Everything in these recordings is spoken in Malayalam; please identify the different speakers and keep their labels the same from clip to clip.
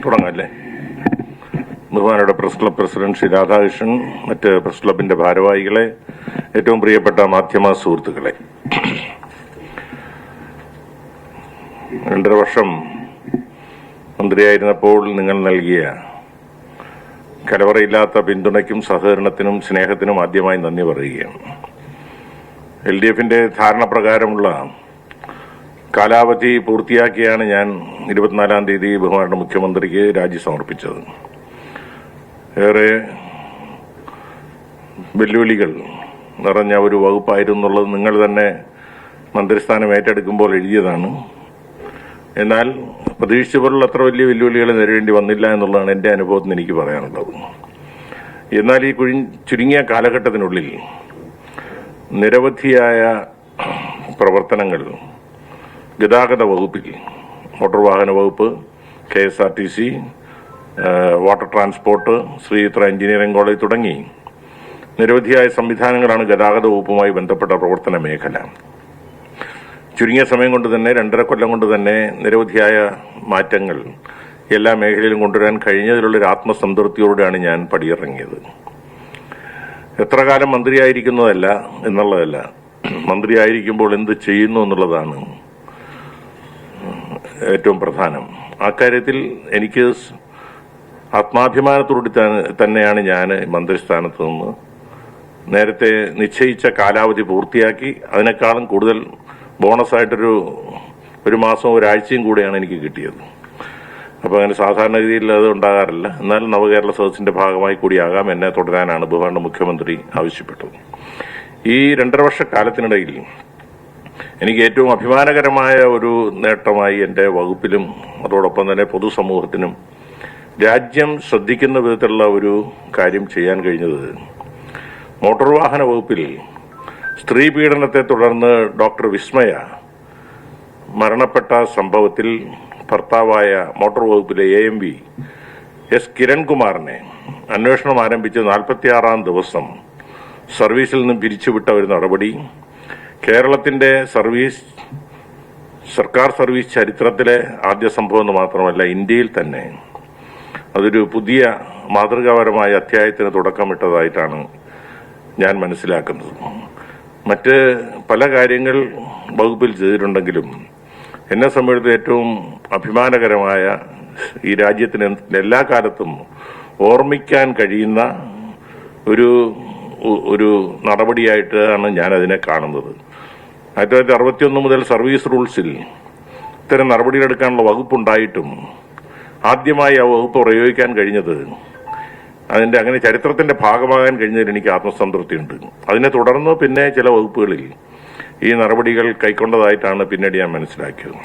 Speaker 1: തുടങ്ങല്ലേ. ബഹുമാനയുടെ press club president Shri Radhakrishnan, മറ്റ് പ്രസ് ക്ലബിന്റെ ഭാരവാഹികളെ, ഏറ്റവും പ്രിയപ്പെട്ട മാധ്യമ സുഹൃത്തുക്കളെ, 2.5 വർഷം മന്ത്രിയായിരുന്നപ്പോൾ നിങ്ങൾ നൽകിയ കലവറയില്ലാത്ത പിന്തുണയ്ക്കും സഹകരണത്തിനും സ്നേഹത്തിനും ആദ്യമായി നന്ദി പറയുകയാണ്. LDFന്റെ ധാരണ പ്രകാരമുള്ള കാലാവധി പൂർത്തിയാക്കിയാണ് ഞാൻ 24-ാം തീയതി ബഹുമാനയുടെ മുഖ്യമന്ത്രിക്ക് രാജി സമർപ്പിച്ചത്. ഏറെ വെല്ലുവിളികൾ നിറഞ്ഞ ഒരു വകുപ്പായിരുന്നു എന്നുള്ളത് നിങ്ങൾ തന്നെ മന്ത്രിസ്ഥാനം ഏറ്റെടുക്കുമ്പോൾ എഴുതിയതാണ്. എന്നാൽ പ്രതീക്ഷിച്ചപോലുള്ള അത്ര വലിയ വെല്ലുവിളികൾ നേരിടേണ്ടി വന്നില്ല എന്നുള്ളതാണ് എൻ്റെ അനുഭവത്തിന് എനിക്ക് പറയാനുള്ളത്. എന്നാൽ ഈ ചുരുങ്ങിയ കാലഘട്ടത്തിനുള്ളിൽ നിരവധിയായ പ്രവർത്തനങ്ങൾ ഗതാഗത വകുപ്പിൽ, മോട്ടോർ വാഹന വകുപ്പ്, KSRTC, water transport, Sree Chitra engineering college തുടങ്ങി നിരവധിയായ സംവിധാനങ്ങളാണ് ഗതാഗത വകുപ്പുമായി ബന്ധപ്പെട്ട പ്രവർത്തന മേഖല. ചുരുങ്ങിയ സമയം കൊണ്ട് തന്നെ, 2.5 കൊല്ലം കൊണ്ട് തന്നെ നിരവധിയായ മാറ്റങ്ങൾ എല്ലാ മേഖലയിലും കൊണ്ടുവരാൻ കഴിഞ്ഞതിലുള്ളൊരു ആത്മസംതൃപ്തിയോടെയാണ് ഞാൻ പടിയിറങ്ങിയത്. എത്ര കാലം മന്ത്രിയായിരിക്കുന്നതല്ല എന്നുള്ളതല്ല, മന്ത്രിയായിരിക്കുമ്പോൾ എന്ത് ചെയ്യുന്നു എന്നുള്ളതാണ് ഏറ്റവും പ്രധാനം. അക്കാര്യത്തിൽ എനിക്ക് ആത്മാഭിമാനത്തോടെ തന്നെയാണ് ഞാൻ മന്ത്രിസ്ഥാനത്ത് നിന്ന് നേരത്തെ നിശ്ചയിച്ച കാലാവധി പൂർത്തിയാക്കി അതിനേക്കാളും കൂടുതൽ ബോണസായിട്ടൊരു മാസം ഒരാഴ്ചയും കൂടെയാണ് എനിക്ക് കിട്ടിയത്. അപ്പോൾ അങ്ങനെ സാധാരണഗതിയിൽ അത് ഉണ്ടാകാറില്ല. എന്നാൽ നവകേരള സദസ്സിന്റെ ഭാഗമായി കൂടിയാകാം എന്നെ തുടരാനാണ് ബഹുമാനപ്പെട്ട മുഖ്യമന്ത്രി ആവശ്യപ്പെട്ടത്. ഈ 2.5 വർഷക്കാലത്തിനിടയിൽ എനിക്ക് ഏറ്റവും അഭിമാനകരമായ ഒരു നേട്ടമായി എൻ്റെ വകുപ്പിലും അതോടൊപ്പം തന്നെ പൊതുസമൂഹത്തിനും രാജ്യം ശ്രദ്ധിക്കുന്ന വിധത്തിലുള്ള ഒരു കാര്യം ചെയ്യാൻ കഴിഞ്ഞത്, മോട്ടോർ വാഹന വകുപ്പിൽ സ്ത്രീ പീഡനത്തെ തുടർന്ന് ഡോക്ടർ വിസ്മയ മരണപ്പെട്ട സംഭവത്തിൽ ഭർത്താവായ മോട്ടോർ വകുപ്പിലെ AMV S. കിരൺകുമാറിനെ അന്വേഷണം ആരംഭിച്ച് 46-ാം ദിവസം സർവീസിൽ നിന്നും പിരിച്ചുവിട്ട ഒരു നടപടി കേരളത്തിന്റെ സർക്കാർ സർവീസ് ചരിത്രത്തിലെ ആദ്യ സംഭവം എന്ന് മാത്രമല്ല, ഇന്ത്യയിൽ തന്നെ അതൊരു പുതിയ മാതൃകാപരമായ അധ്യായത്തിന് തുടക്കമിട്ടതായിട്ടാണ് ഞാൻ മനസ്സിലാക്കുന്നത്. മറ്റ് പല കാര്യങ്ങൾ വകുപ്പിൽ ചെയ്തിട്ടുണ്ടെങ്കിലും എന്നെ സംബന്ധിച്ച് ഏറ്റവും അഭിമാനകരമായ, ഈ രാജ്യത്തിന് എല്ലാ കാലത്തും ഓർമ്മിക്കാൻ കഴിയുന്ന ഒരു നടപടിയായിട്ടാണ് ഞാൻ അതിനെ കാണുന്നത്. 1961 മുതൽ സർവീസ് റൂൾസിൽ ഇത്തരം നടപടികളെടുക്കാനുള്ള വകുപ്പുണ്ടായിട്ടും ആദ്യമായി ആ വകുപ്പ് പ്രയോഗിക്കാൻ കഴിഞ്ഞത്, അതിന്റെ അങ്ങനെ ചരിത്രത്തിന്റെ ഭാഗമാകാൻ കഴിഞ്ഞതിൽ എനിക്ക് ആത്മസംതൃപ്തിയുണ്ട്. അതിനെ തുടർന്ന് പിന്നെ ചില വകുപ്പുകളിൽ ഈ നടപടികൾ കൈക്കൊണ്ടതായിട്ടാണ് പിന്നീട് ഞാൻ മനസ്സിലാക്കിയത്.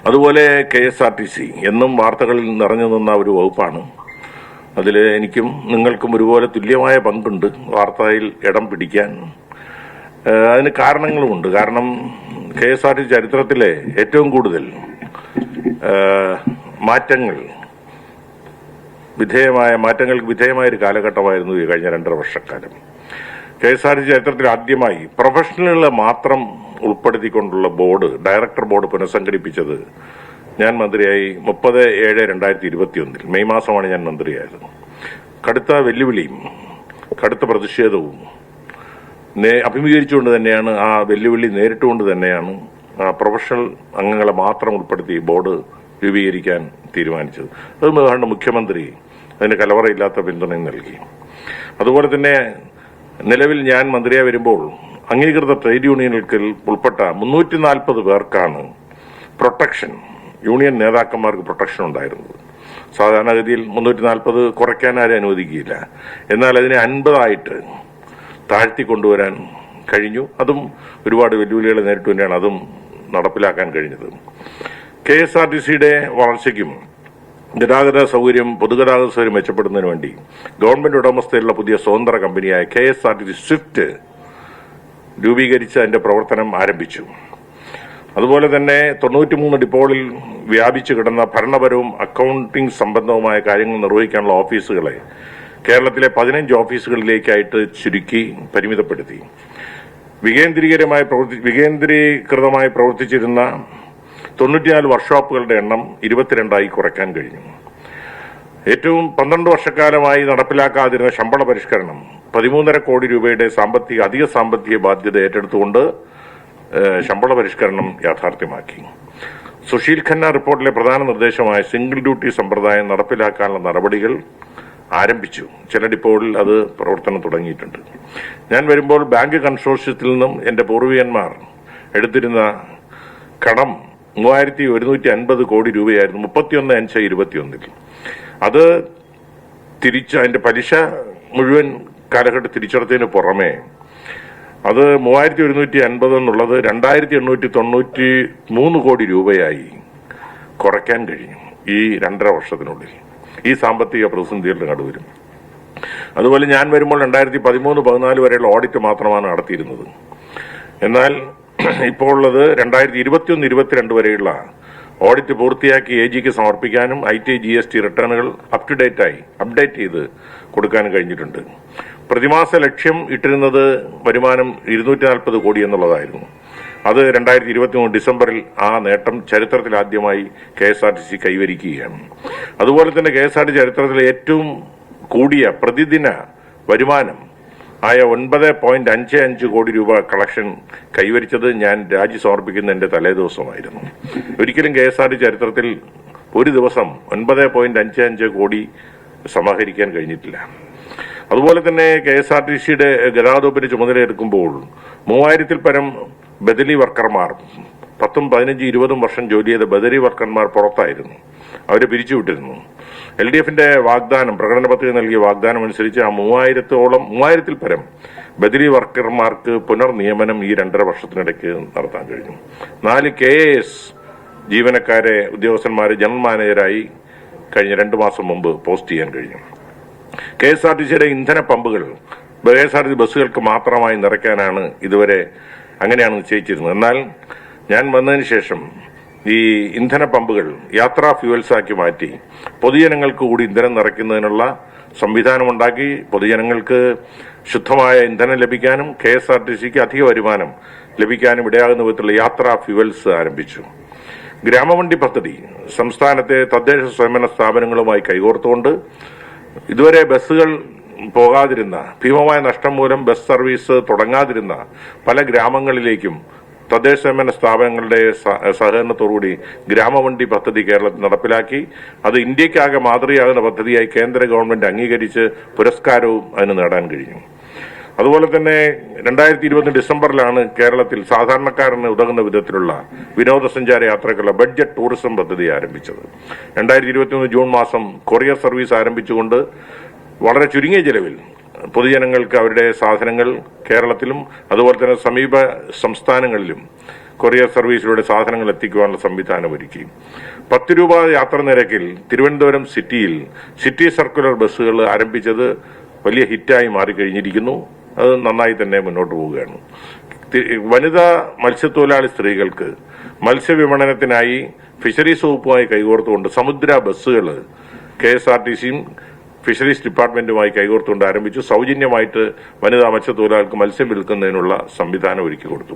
Speaker 1: അതുപോലെ KSRTC എന്നും വാർത്തകളിൽ നിറഞ്ഞു നിന്ന ഒരു വകുപ്പാണ്. അതിൽ എനിക്കും നിങ്ങൾക്കും ഒരുപോലെ തുല്യമായ പങ്കുണ്ട് വാർത്തയിൽ ഇടം പിടിക്കാൻ. അതിന് കാരണങ്ങളുമുണ്ട്. കാരണം KSRTC ചരിത്രത്തിലെ ഏറ്റവും കൂടുതൽ മാറ്റങ്ങൾക്ക് വിധേയമായ ഒരു കാലഘട്ടമായിരുന്നു ഈ കഴിഞ്ഞ 2.5 വർഷക്കാലം. KSRTC ചരിത്രത്തിൽ ആദ്യമായി പ്രൊഫഷണലുകളെ മാത്രം ഉൾപ്പെടുത്തിക്കൊണ്ടുള്ള ഡയറക്ടർ ബോർഡ് പുനഃസംഘടിപ്പിച്ചത് ഞാൻ മന്ത്രിയായി 30/7/2021 മെയ് മാസമാണ് ഞാൻ മന്ത്രിയായത്. കടുത്ത വെല്ലുവിളിയും കടുത്ത പ്രതിഷേധവും അഭിമുഖീകരിച്ചുകൊണ്ട് തന്നെയാണ്, ആ വെല്ലുവിളി നേരിട്ടുകൊണ്ട് തന്നെയാണ് പ്രൊഫഷണൽ അംഗങ്ങളെ മാത്രം ഉൾപ്പെടുത്തി ബോർഡ് രൂപീകരിക്കാൻ തീരുമാനിച്ചത്. അത് ബഹുമാനപ്പെട്ട മുഖ്യമന്ത്രി അതിന് കലവറയില്ലാത്ത പിന്തുണയും നൽകി. അതുപോലെ തന്നെ നിലവിൽ ഞാൻ മന്ത്രിയായി വരുമ്പോൾ അംഗീകൃത ട്രേഡ് യൂണിയനുകൾക്ക് ഉൾപ്പെട്ട 340 പേർക്കാണ് പ്രൊട്ടക്ഷൻ, യൂണിയൻ നേതാക്കന്മാർക്ക് പ്രൊട്ടക്ഷൻ ഉണ്ടായിരുന്നത്. സാധാരണഗതിയിൽ 340 കുറയ്ക്കാൻ ആരും അനുവദിക്കുകയില്ല. എന്നാൽ അതിനെ 50 താഴ്ത്തിക്കൊണ്ടുവരാൻ കഴിഞ്ഞു. അതും ഒരുപാട് വെല്ലുവിളികൾ നേരിട്ട് തന്നെയാണ് അതും നടപ്പിലാക്കാൻ കഴിഞ്ഞത്. KSRTCയുടെ വളർച്ചയ്ക്കും പൊതുഗതാഗത സൗകര്യം മെച്ചപ്പെടുന്നതിന് വേണ്ടി ഗവൺമെന്റ് ഉടമസ്ഥയിലുള്ള പുതിയ സ്വതന്ത്ര കമ്പനിയായ KSRTC സ്വിഫ്റ്റ് രൂപീകരിച്ച് അതിന്റെ പ്രവർത്തനം ആരംഭിച്ചു. അതുപോലെ തന്നെ 93 ഡിപ്പോകളിൽ വ്യാപിച്ചു കിടന്ന ഭരണപരവും അക്കൌണ്ടിംഗ് സംബന്ധവുമായ കാര്യങ്ങൾ നിർവഹിക്കാനുള്ള ഓഫീസുകളെ കേരളത്തിലെ 15 ഓഫീസുകളിലേക്കായിട്ട് ചുരുക്കി പരിമിതപ്പെടുത്തി. വികേന്ദ്രീകൃതമായി പ്രവർത്തിച്ചിരുന്ന 94 വർക്ക്ഷോപ്പുകളുടെ എണ്ണം 22 കുറയ്ക്കാൻ കഴിഞ്ഞു. ഏറ്റവും 12 വർഷക്കാലമായി നടപ്പിലാക്കാതിരുന്ന ശമ്പള പരിഷ്കരണം 13.5 കോടി രൂപയുടെ അധിക സാമ്പത്തിക ബാധ്യത ഏറ്റെടുത്തുകൊണ്ട് ശമ്പള പരിഷ്കരണം യാഥാർത്ഥ്യമാക്കി. സുശീൽ ഖന്ന റിപ്പോർട്ടിലെ പ്രധാന നിർദ്ദേശമായ സിംഗിൾ ഡ്യൂട്ടി സമ്പ്രദായം നടപ്പിലാക്കാനുള്ള നടപടികൾ ആരംഭിച്ചു. ചില ഡിപ്പോകളിൽ അത് പ്രവർത്തനം തുടങ്ങിയിട്ടുണ്ട്. ഞാൻ വരുമ്പോൾ ബാങ്ക് കൺസോർഷ്യത്തിൽ നിന്നും എന്റെ പൂർവികന്മാർ എടുത്തിരുന്ന കടം 3150 കോടി രൂപയായിരുന്നു 31/5/21. അത് അതിന്റെ പലിശ മുഴുവൻ കാലഘട്ടം തിരിച്ചടച്ചതിന് പുറമെ അത് 3150 എന്നുള്ളത് 2893 കോടി രൂപയായി കുറയ്ക്കാൻ കഴിഞ്ഞു ഈ 2.5 വർഷത്തിനുള്ളിൽ, ഈ സാമ്പത്തിക പ്രതിസന്ധികളുടെ നടുവിലും. അതുപോലെ ഞാൻ വരുമ്പോൾ 2013-14 വരെയുള്ള ഓഡിറ്റ് മാത്രമാണ് നടത്തിയിരുന്നത്. എന്നാൽ ഇപ്പോൾ ഉള്ളത് 2021-22 വരെയുള്ള ഓഡിറ്റ് പൂർത്തിയാക്കി AGക്ക് സമർപ്പിക്കാനും IT GST റിട്ടേണുകൾ അപ്ഡേറ്റ് ചെയ്ത് കൊടുക്കാനും കഴിഞ്ഞിട്ടുണ്ട്. പ്രതിമാസ ലക്ഷ്യം ഇട്ടിരുന്നത് വരുമാനം 240 കോടി എന്നുള്ളതായിരുന്നു. അത് 2023 ഡിസംബറിൽ ആ നേട്ടം ചരിത്രത്തിലാദ്യമായി KSRTC കൈവരിക്കുകയാണ്. അതുപോലെ തന്നെ KSRTC ചരിത്രത്തിലെ ഏറ്റവും കൂടിയ പ്രതിദിന വരുമാനം ആയ 9.55 കോടി രൂപ കളക്ഷൻ കൈവരിച്ചത് ഞാൻ രാജി സമർപ്പിക്കുന്ന എന്റെ തലേദിവസമായിരുന്നു. ഒരിക്കലും KSRTC ചരിത്രത്തിൽ ഒരു ദിവസം 9.55 കോടി സമാഹരിക്കാൻ കഴിഞ്ഞിട്ടില്ല. അതുപോലെ തന്നെ KSRTCയുടെ ഗതാഗത വകുപ്പിന്റെ ചുമതലയെടുക്കുമ്പോൾ 3000-ൽ പരം ബദലി വർക്കർമാർ 10, 15, 20 വർഷം ജോലി ചെയ്ത ബദലി വർക്കർമാർ പുറത്തായിരുന്നു. അവരെ പിരിച്ചുവിട്ടിരുന്നു. LDFന്റെ വാഗ്ദാനം, പ്രകടന പത്രിക നൽകിയ വാഗ്ദാനം അനുസരിച്ച് ആ 3000-ൽ പരം ബദലി വർക്കർമാർക്ക് പുനർനിയമനം ഈ 2.5 വർഷത്തിനിടയ്ക്ക് നടത്താൻ കഴിഞ്ഞു. 4 KAS ജീവനക്കാരെ ഉദ്യോഗസ്ഥന്മാരെ ജനറൽ മാനേജരായി കഴിഞ്ഞ 2 മാസം മുമ്പ് പോസ്റ്റ് ചെയ്യാൻ കഴിഞ്ഞു. KSRTCയുടെ ഇന്ധന പമ്പുകൾ KSRTC ബസ്സുകൾക്ക് മാത്രമായി നിറയ്ക്കാനാണ് ഇതുവരെ അങ്ങനെയാണ് നിശ്ചയിച്ചിരുന്നത്. എന്നാൽ ഞാൻ വന്നതിന് ശേഷം ഈ ഇന്ധന പമ്പുകൾ യാത്രാ ഫ്യൂവൽസ് ആക്കി മാറ്റി പൊതുജനങ്ങൾക്ക് കൂടി ഇന്ധനം നിറയ്ക്കുന്നതിനുള്ള സംവിധാനമുണ്ടാക്കി. പൊതുജനങ്ങൾക്ക് ശുദ്ധമായ ഇന്ധനം ലഭിക്കാനും KSRTCക്ക് അധിക വരുമാനം ലഭിക്കാനും ഇടയാകുന്ന വിധത്തിലുള്ള യാത്രാ ഫ്യൂവൽസ് ആരംഭിച്ചു. ഗ്രാമവണ്ടി പദ്ധതി സംസ്ഥാനത്തെ തദ്ദേശ സ്വയംഭരണ സ്ഥാപനങ്ങളുമായി കൈകോർത്തുകൊണ്ട് ഇതുവരെ ബസ്സുകൾ പോകാതിരുന്ന, ഭീമമായ നഷ്ടം മൂലം ബസ് സർവീസ് തുടങ്ങാതിരുന്ന പല ഗ്രാമങ്ങളിലേക്കും തദ്ദേശ സ്വയംഭരണ സ്ഥാപനങ്ങളുടെ സഹകരണത്തോടുകൂടി ഗ്രാമവണ്ടി പദ്ധതി കേരളത്തിൽ നടപ്പിലാക്കി. അത് ഇന്ത്യക്കാകെ മാതൃകയാകുന്ന പദ്ധതിയായി കേന്ദ്ര ഗവൺമെന്റ് അംഗീകരിച്ച് പുരസ്കാരവും അതിന് നേടാൻ കഴിഞ്ഞു. അതുപോലെ തന്നെ 2020 ഡിസംബറിലാണ് കേരളത്തിൽ സാധാരണക്കാരന് ഉതകുന്ന വിധത്തിലുള്ള വിനോദസഞ്ചാര യാത്രക്കുള്ള ബഡ്ജറ്റ് ടൂറിസം പദ്ധതി ആരംഭിച്ചത്. 2021 ജൂൺ മാസം കൊറിയർ സർവീസ് ആരംഭിച്ചുകൊണ്ട് വളരെ ചുരുങ്ങിയ ചെലവിൽ പൊതുജനങ്ങൾക്ക് അവരുടെ സാധനങ്ങൾ കേരളത്തിലും അതുപോലെ തന്നെ സമീപ സംസ്ഥാനങ്ങളിലും കൊറിയർ സർവീസിലൂടെ സാധനങ്ങൾ എത്തിക്കുവാനുള്ള സംവിധാനം ഒരുക്കി. 10 രൂപ യാത്ര നിരക്കിൽ തിരുവനന്തപുരം സിറ്റിയിൽ സിറ്റി സർക്കുലർ ബസ്സുകൾ ആരംഭിച്ചത് വലിയ ഹിറ്റായി മാറിക്കഴിഞ്ഞിരിക്കുന്നു. അത് നന്നായി തന്നെ മുന്നോട്ട് പോവുകയാണ്. വനിതാ മത്സ്യത്തൊഴിലാളി സ്ത്രീകൾക്ക് മത്സ്യവിപണനത്തിനായി ഫിഷറീസ് വകുപ്പുമായി കൈകോർത്തുകൊണ്ട് സമുദ്ര ബസ്സുകൾ KSRTCയും ഫിഷറീസ് ഡിപ്പാർട്ട്മെന്റുമായി കൈകോർത്തുകൊണ്ട് ആരംഭിച്ചു. സൗജന്യമായിട്ട് വനിതാ മത്സ്യത്തൊഴിലാളികൾക്ക് മത്സ്യം വിൽക്കുന്നതിനുള്ള സംവിധാനം ഒരുക്കി കൊടുത്തു.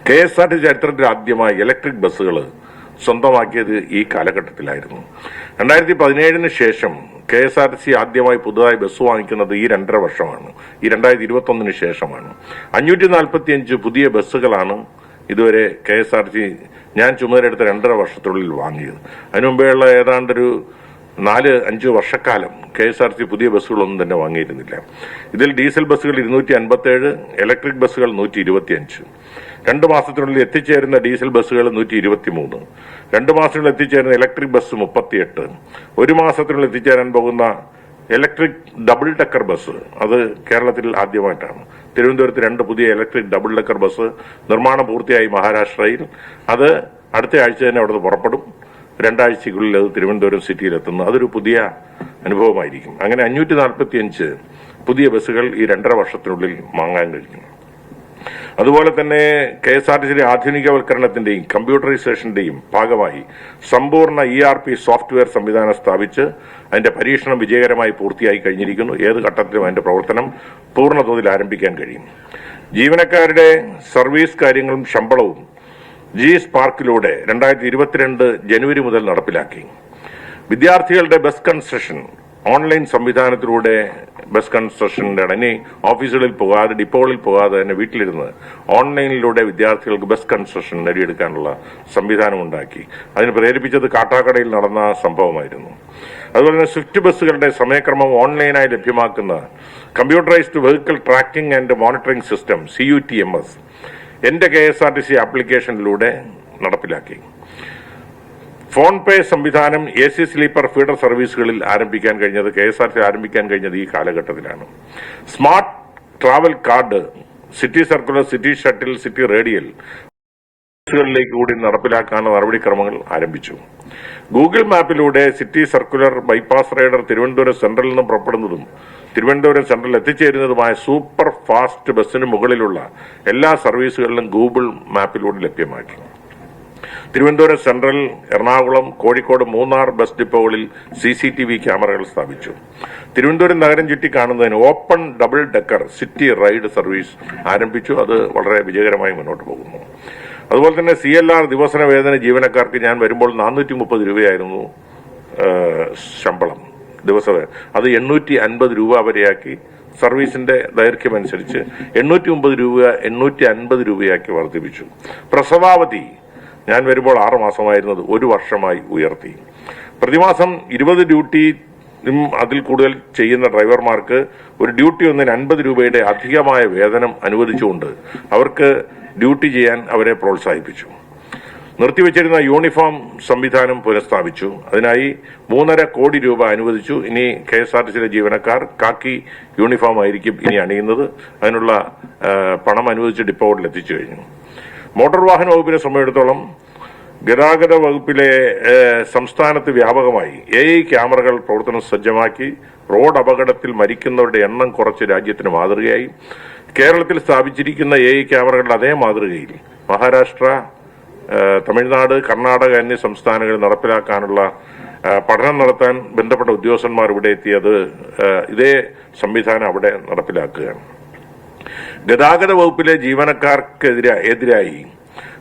Speaker 1: KSRTC ചരിത്രത്തിൽ ആദ്യമായി ഇലക്ട്രിക് ബസ്സുകൾ സ്വന്തമാക്കിയത് ഈ കാലഘട്ടത്തിലായിരുന്നു. 2017 ശേഷം KSRTC ആദ്യമായി പുതുതായി ബസ് വാങ്ങിക്കുന്നത് ഈ 2.5 വർഷമാണ്. ഈ 2021 ശേഷമാണ്. 545 പുതിയ ബസ്സുകളാണ് ഇതുവരെ KSRTC ഞാൻ ചുമതലയെടുത്ത 2.5 വർഷത്തിനുള്ളിൽ വാങ്ങിയത്. അതിനുമുമ്പേയുള്ള ഏതാണ്ടൊരു 4-5 വർഷക്കാലം KSRTC പുതിയ ബസ്സുകളൊന്നും തന്നെ വാങ്ങിയിരുന്നില്ല. ഇതിൽ ഡീസൽ ബസ്സുകൾ 257, ഇലക്ട്രിക് ബസ്സുകൾ 125. 2 മാസത്തിനുള്ളിൽ എത്തിച്ചേരുന്ന ഡീസൽ ബസ്സുകൾ 123, 2 മാസത്തിനുള്ളിൽ എത്തിച്ചേരുന്ന ഇലക്ട്രിക് ബസ് 38, 1 മാസത്തിനുള്ളിൽ എത്തിച്ചേരാൻ പോകുന്ന ഇലക്ട്രിക് ഡബിൾ ഡെക്കർ ബസ് അത് കേരളത്തിൽ ആദ്യമായിട്ടാണ്. തിരുവനന്തപുരത്ത് 2 പുതിയ ഇലക്ട്രിക് ഡബിൾ ഡെക്കർ ബസ് നിർമ്മാണം പൂർത്തിയായി മഹാരാഷ്ട്രയിൽ. അത് അടുത്ത ആഴ്ച തന്നെ അവിടുന്ന് പുറപ്പെടും. 2 ആഴ്ചയ്ക്കുള്ളിൽ അത് തിരുവനന്തപുരം സിറ്റിയിൽ എത്തുന്നു. അതൊരു പുതിയ അനുഭവമായിരിക്കും. അങ്ങനെ 545 പുതിയ ബസ്സുകൾ ഈ 2.5 വർഷത്തിനുള്ളിൽ വാങ്ങാൻ കഴിഞ്ഞു. അതുപോലെ തന്നെ KSRTCയുടെ ആധുനികവൽക്കരണത്തിന്റെയും കമ്പ്യൂട്ടറൈസേഷന്റെയും ഭാഗമായി സമ്പൂർണ്ണ ERP സോഫ്റ്റ്വെയർ സംവിധാനം സ്ഥാപിച്ച് അതിന്റെ പരീക്ഷണം വിജയകരമായി പൂർത്തിയായി കഴിഞ്ഞിരിക്കുന്നു. ഏത് ഘട്ടത്തിലും അതിന്റെ പ്രവർത്തനം പൂർണ്ണതോതിൽ ആരംഭിക്കാൻ കഴിയും. ജീവനക്കാരുടെ സർവീസ് കാര്യങ്ങളും ശമ്പളവും GSparkലൂടെ 2022 ജനുവരി മുതൽ നടപ്പിലാക്കി. വിദ്യാർത്ഥികളുടെ ബസ് കൺസെഷൻ ഓൺലൈൻ സംവിധാനത്തിലൂടെ ബസ് കൺസെഷന്റെ ഇനി ഓഫീസുകളിൽ പോകാതെ ഡിപ്പോകളിൽ പോകാതെ തന്നെ വീട്ടിലിരുന്ന് ഓൺലൈനിലൂടെ വിദ്യാർത്ഥികൾക്ക് ബസ് കൺസെഷൻ നേടിയെടുക്കാനുള്ള സംവിധാനം ഉണ്ടാക്കി. അതിന് പ്രേരിപ്പിച്ചത് കാട്ടാക്കടയിൽ നടന്ന സംഭവമായിരുന്നു. അതുപോലെ തന്നെ സ്വിഫ്റ്റ് ബസ്സുകളുടെ സമയക്രമം ഓൺലൈനായി ലഭ്യമാക്കുന്ന computerised vehicle tracking and monitoring system CUTMS എന്റെ KSRTC ആപ്ലിക്കേഷനിലൂടെ നടപ്പിലാക്കി. ഫോൺ പേ സംവിധാനം AC സ്ലീപ്പർ ഫീഡർ സർവീസുകളിൽ ആരംഭിക്കാൻ കഴിഞ്ഞത് KSRTC ആരംഭിക്കാൻ കഴിഞ്ഞത് ഈ കാലഘട്ടത്തിലാണ്. Smart travel card, city circular, city shuttle, city radial ിലേക്ക് കൂടി നടപ്പിലാക്കാനുള്ള നടപടിക്രമങ്ങൾ ആരംഭിച്ചു. ഗൂഗിൾ മാപ്പിലൂടെ city circular bypass rider Thiruvananthapuram സെൻട്രലിൽ നിന്ന് പുറപ്പെടുന്നതും തിരുവനന്തപുരം സെൻട്രലിൽ എത്തിച്ചേരുന്നതുമായ സൂപ്പർ ഫാസ്റ്റ് ബസ്സിന് മുകളിലുള്ള എല്ലാ സർവീസുകളിലും ഗൂഗിൾ മാപ്പിലൂടെ ലഭ്യമാക്കി. തിരുവനന്തപുരം സെൻട്രൽ, എറണാകുളം, കോഴിക്കോട്, മൂന്നാർ ബസ് ഡിപ്പോകളിൽ CCTV ക്യാമറകൾ സ്ഥാപിച്ചു. തിരുവനന്തപുരം നഗരം ചുറ്റി കാണുന്നതിന് open double decker city ride service ആരംഭിച്ചു. അത് വളരെ വിജയകരമായി മുന്നോട്ട് പോകുന്നു. അതുപോലെ തന്നെ CLR ദിവസന വേതന ജീവനക്കാർക്ക് ഞാൻ വരുമ്പോൾ 430 രൂപയായിരുന്നു ശമ്പളം ദിവസം. അത് 850 രൂപ വരെയാക്കി സർവീസിന്റെ ദൈർഘ്യമനുസരിച്ച് 809 രൂപ 850 രൂപയാക്കി വർദ്ധിപ്പിച്ചു. പ്രസവാവധി ഞാൻ വരുമ്പോൾ 6 മാസമായിരുന്നത് 1 വർഷമായി ഉയർത്തി. പ്രതിമാസം 20 ഡ്യൂട്ടി അതിൽ കൂടുതൽ ചെയ്യുന്ന ഡ്രൈവർമാർക്ക് ഒരു ഡ്യൂട്ടി ഒന്നിന് 50 രൂപയുടെ അധികമായ വേതനം അനുവദിച്ചുകൊണ്ട് അവർക്ക് ഡ്യൂട്ടി ചെയ്യാൻ അവരെ പ്രോത്സാഹിപ്പിച്ചു. നിർത്തിവച്ചിരുന്ന യൂണിഫോം സംവിധാനം പുനഃസ്ഥാപിച്ചു. അതിനായി 3.5 കോടി രൂപ അനുവദിച്ചു. ഇനി KSRTCയിലെ ജീവനക്കാർ കാക്കി യൂണിഫോം ആയിരിക്കും ഇനി അണിയുന്നത്. അതിനുള്ള പണം അനുവദിച്ച് ഡിപ്പോകളിൽ എത്തിച്ചു കഴിഞ്ഞു. മോട്ടോർ വാഹന വകുപ്പിനെ സംബന്ധിച്ചിടത്തോളം ഗതാഗത വകുപ്പിലെ സംസ്ഥാനത്ത് വ്യാപകമായി AI ക്യാമറകൾ പ്രവർത്തനം സജ്ജമാക്കി റോഡ് അപകടത്തിൽ മരിക്കുന്നവരുടെ എണ്ണം കുറച്ച് രാജ്യത്തിന് മാതൃകയായി. കേരളത്തിൽ സ്ഥാപിച്ചിരിക്കുന്ന AI ക്യാമറകളുടെ അതേ മാതൃകയിൽ മഹാരാഷ്ട്ര, തമിഴ്നാട്, കർണാടക എന്നീ സംസ്ഥാനങ്ങളിൽ നടപ്പിലാക്കാനുള്ള പഠനം നടത്താൻ ബന്ധപ്പെട്ട ഉദ്യോഗസ്ഥന്മാർ ഇവിടെ എത്തിയത് ഇതേ സംവിധാനം അവിടെ നടപ്പിലാക്കുകയാണ്. ഗതാഗത വകുപ്പിലെ ജീവനക്കാർക്കെതിരായി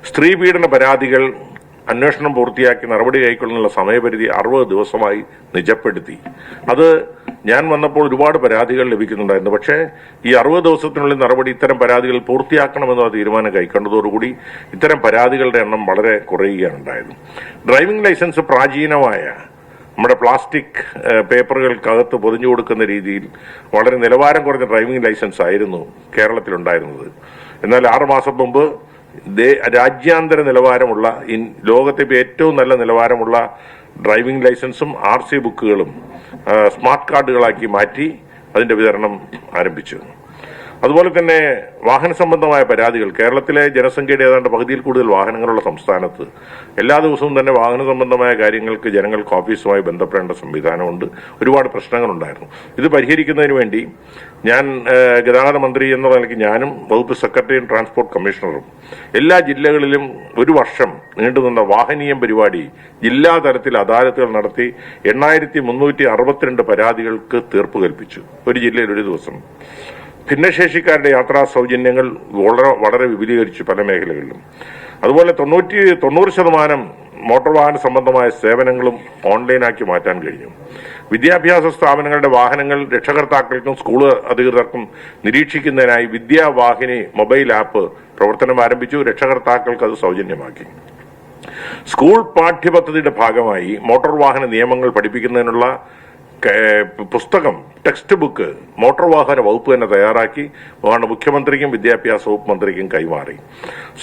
Speaker 1: സ്ത്രീ പീഡന പരാതികൾ അന്വേഷണം പൂർത്തിയാക്കി നടപടി കൈക്കൊള്ളുന്നുള്ള സമയപരിധി 60 ദിവസമായി നിജപ്പെടുത്തി. അത് ഞാൻ വന്നപ്പോൾ ഒരുപാട് പരാതികൾ ലഭിക്കുന്നുണ്ടായിരുന്നു. പക്ഷേ ഈ 60 ദിവസത്തിനുള്ളിൽ നടപടി ഇത്തരം പരാതികൾ പൂർത്തിയാക്കണമെന്നുള്ള തീരുമാനം കൈക്കൊണ്ടതോടുകൂടി ഇത്തരം പരാതികളുടെ എണ്ണം വളരെ കുറയുകയാണ് ഉണ്ടായത്. ഡ്രൈവിംഗ് ലൈസൻസ് പ്രാചീനമായ നമ്മുടെ പ്ലാസ്റ്റിക് പേപ്പറുകൾക്കകത്ത് പൊതിഞ്ഞു കൊടുക്കുന്ന രീതിയിൽ വളരെ നിലവാരം കുറഞ്ഞ ഡ്രൈവിംഗ് ലൈസൻസ് ആയിരുന്നു കേരളത്തിലുണ്ടായിരുന്നത്. എന്നാൽ 6 മാസം മുമ്പ് രാജ്യാന്തര നിലവാരമുള്ള ലോകത്തെ ഏറ്റവും നല്ല നിലവാരമുള്ള ഡ്രൈവിംഗ് ലൈസൻസും RC ബുക്കുകളും സ്മാർട്ട് കാർഡുകളാക്കി മാറ്റി അതിന്റെ വിതരണം ആരംഭിച്ചു. അതുപോലെ തന്നെ വാഹന സംബന്ധമായ പരാതികൾ, കേരളത്തിലെ ജനസംഖ്യയുടെ ഏതാണ്ട് പകുതിയിൽ കൂടുതൽ വാഹനങ്ങളുള്ള സംസ്ഥാനത്ത് എല്ലാ ദിവസവും തന്നെ വാഹന സംബന്ധമായ കാര്യങ്ങൾക്ക് ജനങ്ങൾക്ക് ഓഫീസുമായി ബന്ധപ്പെടേണ്ട സംവിധാനമുണ്ട്. ഒരുപാട് പ്രശ്നങ്ങളുണ്ടായിരുന്നു. ഇത് പരിഹരിക്കുന്നതിന് വേണ്ടി ഞാൻ ഗതാഗത മന്ത്രി എന്ന നിലയ്ക്ക് ഞാനും വകുപ്പ് സെക്രട്ടറിയും ട്രാൻസ്പോർട്ട് കമ്മീഷണറും എല്ലാ ജില്ലകളിലും 1 വർഷം നീണ്ടുനിന്ന വാഹനീയം പരിപാടി ജില്ലാ തലത്തിൽ അദാലത്തുകൾ നടത്തി 8362 പരാതികൾക്ക് തീർപ്പ് കൽപ്പിച്ചു. ഒരു ജില്ലയിൽ ഒരു ദിവസം. ഭിന്നശേഷിക്കാരുടെ യാത്രാ സൗജന്യങ്ങൾ വളരെ വിപുലീകരിച്ചു പല മേഖലകളിലും. അതുപോലെ 90% മോട്ടോർ വാഹന സംബന്ധമായ സേവനങ്ങളും ഓൺലൈനാക്കി മാറ്റാൻ കഴിഞ്ഞു. വിദ്യാഭ്യാസ സ്ഥാപനങ്ങളുടെ വാഹനങ്ങൾ രക്ഷകർത്താക്കൾക്കും സ്കൂൾ അധികൃതർക്കും നിരീക്ഷിക്കുന്നതിനായി വിദ്യാവാഹിനി മൊബൈൽ ആപ്പ് പ്രവർത്തനം ആരംഭിച്ചു. രക്ഷകർത്താക്കൾക്ക് അത് സൗജന്യമാക്കി. സ്കൂൾ പാഠ്യപദ്ധതിയുടെ ഭാഗമായി മോട്ടോർ വാഹന നിയമങ്ങൾ പഠിപ്പിക്കുന്നതിനുള്ള പുസ്തകം, ടെക്സ്റ്റ് ബുക്ക് മോട്ടോർ വാഹന വകുപ്പ് തന്നെ തയ്യാറാക്കി മുഖ്യമന്ത്രിക്കും വിദ്യാഭ്യാസ വകുപ്പ് മന്ത്രിക്കും കൈമാറി.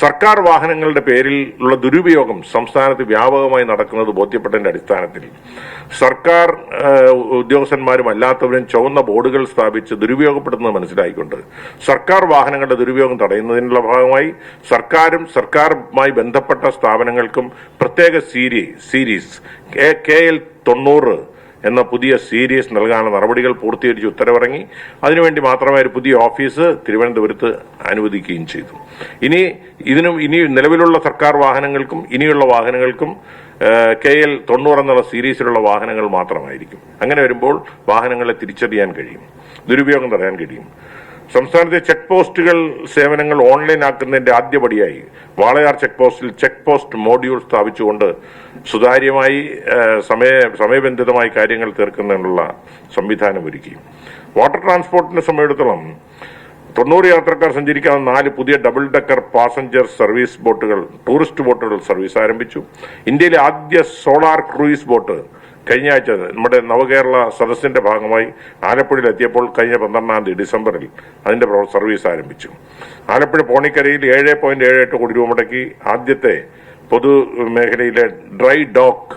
Speaker 1: സർക്കാർ വാഹനങ്ങളുടെ പേരിൽ ഉള്ള ദുരുപയോഗം സംസ്ഥാനത്ത് വ്യാപകമായി നടക്കുന്നത് ബോധ്യപ്പെട്ടതിന്റെ അടിസ്ഥാനത്തിൽ സർക്കാർ ഉദ്യോഗസ്ഥന്മാരും അല്ലാത്തവരും ചുവന്ന ബോർഡുകൾ സ്ഥാപിച്ച് ദുരുപയോഗപ്പെടുത്തുന്നത് മനസ്സിലായിക്കൊണ്ട് സർക്കാർ വാഹനങ്ങളുടെ ദുരുപയോഗം തടയുന്നതിനുള്ള ഭാഗമായി സർക്കാരും സർക്കാരുമായി ബന്ധപ്പെട്ട സ്ഥാപനങ്ങൾക്കും പ്രത്യേക സീരീസ് KL 90 എന്ന പുതിയ സീരീസ് നൽകാനുള്ള നടപടികൾ പൂർത്തീകരിച്ച് ഉത്തരവിറങ്ങി. അതിനുവേണ്ടി മാത്രമായ ഒരു പുതിയ ഓഫീസ് തിരുവനന്തപുരത്ത് അനുവദിക്കുകയും ചെയ്തു. ഇനി നിലവിലുള്ള സർക്കാർ വാഹനങ്ങൾക്കും ഇനിയുള്ള വാഹനങ്ങൾക്കും KL 90 എന്നുള്ള സീരീസിലുള്ള വാഹനങ്ങൾ മാത്രമായിരിക്കും. അങ്ങനെ വരുമ്പോൾ വാഹനങ്ങളെ തിരിച്ചറിയാൻ കഴിയും, ദുരുപയോഗം തടയാൻ കഴിയും. സംസ്ഥാനത്തെ ചെക്ക് പോസ്റ്റുകൾ സേവനങ്ങൾ ഓൺലൈൻ ആക്കുന്നതിന്റെ ആദ്യപടിയായി വാളയാർ ചെക്ക് പോസ്റ്റിൽ ചെക്ക് പോസ്റ്റ് മോഡ്യൂൾ സ്ഥാപിച്ചുകൊണ്ട് സുതാര്യമായി സമയബന്ധിതമായി കാര്യങ്ങൾ തീർക്കുന്നതിനുള്ള സംവിധാനം ഒരുക്കി. വാട്ടർ ട്രാൻസ്പോർട്ടിനെ സംബന്ധിച്ചിടത്തോളം 90 യാത്രക്കാർ സഞ്ചരിക്കാവുന്ന 4 പുതിയ ഡബിൾ ഡെക്കർ പാസഞ്ചർ സർവീസ് ബോട്ടുകൾ, ടൂറിസ്റ്റ് ബോട്ടുകൾ സർവീസ് ആരംഭിച്ചു. ഇന്ത്യയിലെ ആദ്യ സോളാർ ക്രൂയിസ് ബോട്ട് കഴിഞ്ഞ ആഴ്ച നമ്മുടെ നവകേരള സദസ്സിന്റെ ഭാഗമായി ആലപ്പുഴയിൽ എത്തിയപ്പോൾ കഴിഞ്ഞ 12 ഡിസംബറിൽ അതിന്റെ സർവീസ് ആരംഭിച്ചു. ആലപ്പുഴ പോണിക്കരയിൽ 7.78 കോടി രൂപ മുടക്കി ആദ്യത്തെ പൊതുമേഖലയിലെ ഡ്രൈ ഡോക്ക്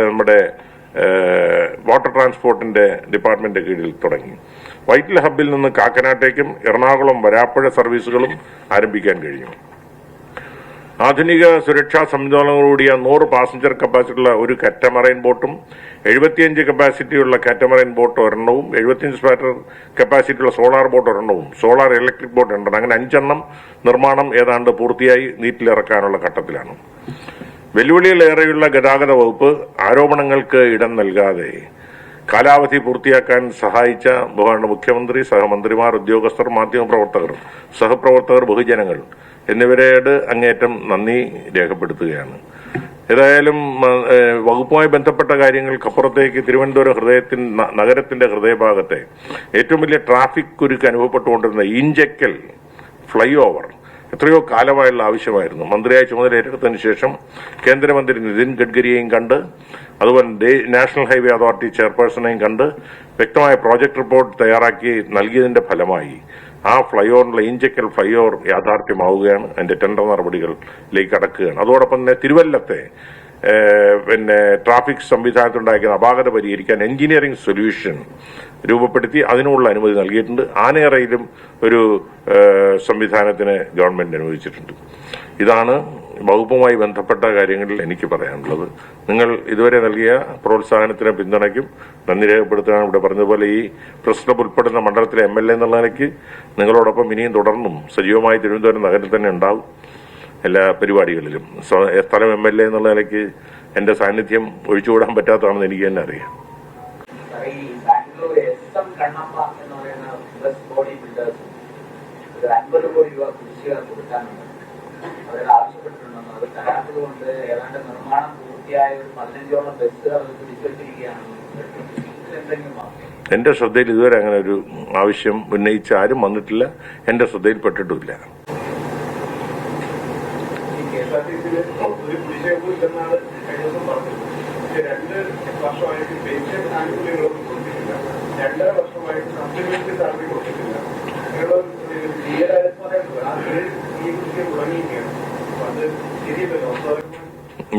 Speaker 1: നമ്മുടെ വാട്ടർ ട്രാൻസ്പോർട്ടിന്റെ ഡിപ്പാർട്ട്മെന്റ് കീഴിൽ തുടങ്ങി. വൈറ്റില ഹബ്ബിൽ നിന്ന് കാക്കനാട്ടേക്കും എറണാകുളം വരാപ്പുഴ സർവീസുകളും ആരംഭിക്കാൻ കഴിഞ്ഞു. ആധുനിക സുരക്ഷാ സംവിധാനങ്ങളോടുകൂടിയ 100 പാസഞ്ചർ കപ്പാസിറ്റിയുള്ള ഒരു കാറ്റമറൈൻ ബോട്ടും 75 കപ്പാസിറ്റിയുള്ള കാറ്റമറൈൻ ബോട്ട് ഒരെണ്ണവും 75 കപ്പാസിറ്റിയുള്ള സോളാർ ബോട്ട് ഒരെണ്ണവും സോളാർ ഇലക്ട്രിക് ബോട്ട് 2 അങ്ങനെ 5 എണ്ണം നിർമ്മാണം ഏതാണ്ട് പൂർത്തിയായി നീറ്റിലിറക്കാനുള്ള ഘട്ടത്തിലാണ്. വെല്ലുവിളികളേറെയുള്ള ഗതാഗത വകുപ്പ് ആരോപണങ്ങൾക്ക് ഇടം നൽകാതെ കാലാവധി പൂർത്തിയാക്കാൻ സഹായിച്ച ബഹുമാനപ്പെട്ട മുഖ്യമന്ത്രി, സഹമന്ത്രിമാർ, ഉദ്യോഗസ്ഥർ, മാധ്യമപ്രവർത്തകർ, സഹപ്രവർത്തകർ, ബഹുജനങ്ങൾ എന്നിവരോട് അങ്ങേയറ്റം നന്ദി രേഖപ്പെടുത്തുകയാണ്. ഏതായാലും വകുപ്പുമായി ബന്ധപ്പെട്ട കാര്യങ്ങൾക്കപ്പുറത്തേക്ക് തിരുവനന്തപുരം നഗരത്തിന്റെ ഹൃദയഭാഗത്തെ ഏറ്റവും വലിയ ട്രാഫിക് കുരുക്ക് അനുഭവപ്പെട്ടുകൊണ്ടിരുന്ന ഇഞ്ചക്കൽ ഫ്ലൈ ഓവർ എത്രയോ കാലമായുള്ള ആവശ്യമായിരുന്നു. മന്ത്രിയായി ചുമതല ഏറ്റെടുത്തതിനു ശേഷം കേന്ദ്രമന്ത്രി നിതിൻ ഗഡ്കരിയെയും കണ്ട്, അതുപോലെ നാഷണൽ ഹൈവേ അതോറിറ്റി ചെയർപേഴ്സണെയും കണ്ട് വ്യക്തമായ പ്രോജക്ട് റിപ്പോർട്ട് തയ്യാറാക്കി നൽകിയതിന്റെ ഫലമായി ആ ഫ്ലൈ ഓവറിനുള്ള ഇഞ്ചക്കൽ ഫ്ലൈ ഓവർ യാഥാർത്ഥ്യമാവുകയാണ്. അതിന്റെ ടെൻഡർ നടപടികളിലേക്ക് കടക്കുകയാണ്. അതോടൊപ്പം തന്നെ തിരുവല്ലത്തെ ട്രാഫിക് സംവിധാനത്തിലുണ്ടായിരിക്കുന്ന അപാകത പരിഹരിക്കാൻ എഞ്ചിനീയറിംഗ് സൊല്യൂഷൻ രൂപപ്പെടുത്തി അതിനുള്ള അനുമതി നൽകിയിട്ടുണ്ട്. ആനയറയിലും ഒരു സംവിധാനത്തിന് ഗവൺമെന്റ് അനുവദിച്ചിട്ടുണ്ട്. ഇതാണ് വകുപ്പുമായി ബന്ധപ്പെട്ട കാര്യങ്ങളിൽ എനിക്ക് പറയാനുള്ളത്. നിങ്ങൾ ഇതുവരെ നൽകിയ പ്രോത്സാഹനത്തിന് പിന്തുണയ്ക്കും നന്ദി രേഖപ്പെടുത്തുകയാണ്. ഇവിടെ പറഞ്ഞതുപോലെ ഈ പ്രസ് ക്ലബ് ഉൾപ്പെടുന്ന മണ്ഡലത്തിലെ MLA എന്നുള്ള നിലയ്ക്ക് നിങ്ങളോടൊപ്പം ഇനിയും തുടർന്നും സജീവമായി തിരുവനന്തപുരം നഗരത്തിൽ തന്നെ ഉണ്ടാവും എല്ലാ പരിപാടികളിലും. സ്ഥലം MLA എന്നുള്ള നിലയ്ക്ക് എന്റെ സാന്നിധ്യം ഒഴിച്ചുകൂടാൻ പറ്റാത്തതാണെന്ന് എനിക്ക് തന്നെ അറിയാം. എന്റെ ശ്രദ്ധയിൽ ഇതുവരെ അങ്ങനെ ഒരു ആവശ്യം ഉന്നയിച്ച ആരും വന്നിട്ടില്ല. എന്റെ ശ്രദ്ധയിൽപ്പെട്ടിട്ടുമില്ല.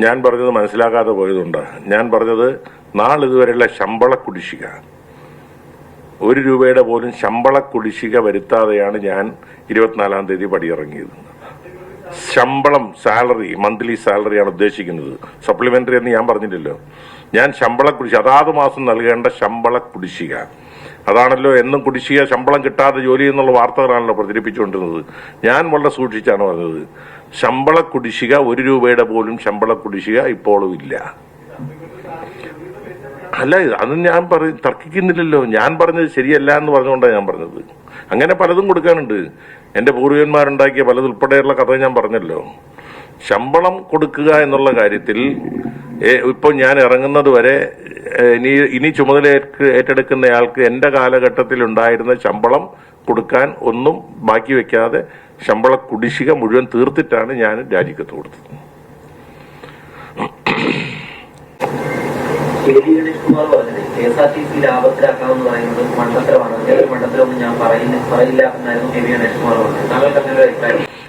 Speaker 1: ഞാൻ പറഞ്ഞത് മനസ്സിലാക്കാതെ പോയതുണ്ട്. ഞാൻ പറഞ്ഞത് നാളിതുവരെയുള്ള ശമ്പള കുടിശ്ശിക, 1 രൂപയുടെ പോലും ശമ്പള കുടിശ്ശിക വരുത്താതെയാണ് ഞാൻ 24-ാം തീയതി പടിയിറങ്ങിയത്. ശമ്പളം, സാലറി, മന്ത്ലി സാലറിയാണ് ഉദ്ദേശിക്കുന്നത്. സപ്ലിമെന്ററി എന്ന് ഞാൻ പറഞ്ഞില്ലല്ലോ. ഞാൻ ശമ്പള കുടിശ്ശിക, അതാത് മാസം നൽകേണ്ട ശമ്പള കുടിശ്ശിക, അതാണല്ലോ എന്നും കുടിശ്ശിക, ശമ്പളം കിട്ടാതെ ജോലി എന്നുള്ള വാർത്തകളാണല്ലോ പ്രചരിപ്പിച്ചുകൊണ്ടിരുന്നത്. ഞാൻ വളരെ സൂക്ഷിച്ചാണ് പറഞ്ഞത്. ശമ്പള കുടിശ്ശിക, 1 രൂപയുടെ പോലും ശമ്പള കുടിശ്ശിക ഇപ്പോഴും ഇല്ല. അല്ല, അത് ഞാൻ തർക്കിക്കുന്നില്ലല്ലോ. ഞാൻ പറഞ്ഞത് ശരിയല്ല എന്ന് പറഞ്ഞുകൊണ്ടാണ് ഞാൻ പറഞ്ഞത്. അങ്ങനെ പലതും കൊടുക്കാനുണ്ട്. എന്റെ പൂർവികന്മാരുണ്ടാക്കിയ പലതുൾപ്പെടെയുള്ള കഥ ഞാൻ പറഞ്ഞല്ലോ. ശമ്പളം കൊടുക്കുക എന്നുള്ള കാര്യത്തിൽ ഇപ്പോൾ ഞാൻ ഇറങ്ങുന്നത് വരെ ഇനി ചുമതല ഏറ്റെടുക്കുന്നയാൾക്ക് എന്റെ കാലഘട്ടത്തിൽ ഉണ്ടായിരുന്ന ശമ്പളം കൊടുക്കാൻ ഒന്നും ബാക്കി വെക്കാതെ ശമ്പള കുടിശ്ശിക മുഴുവൻ തീർത്തിട്ടാണ് ഞാൻ രാജിക്കത്ത് കൊടുത്തത്.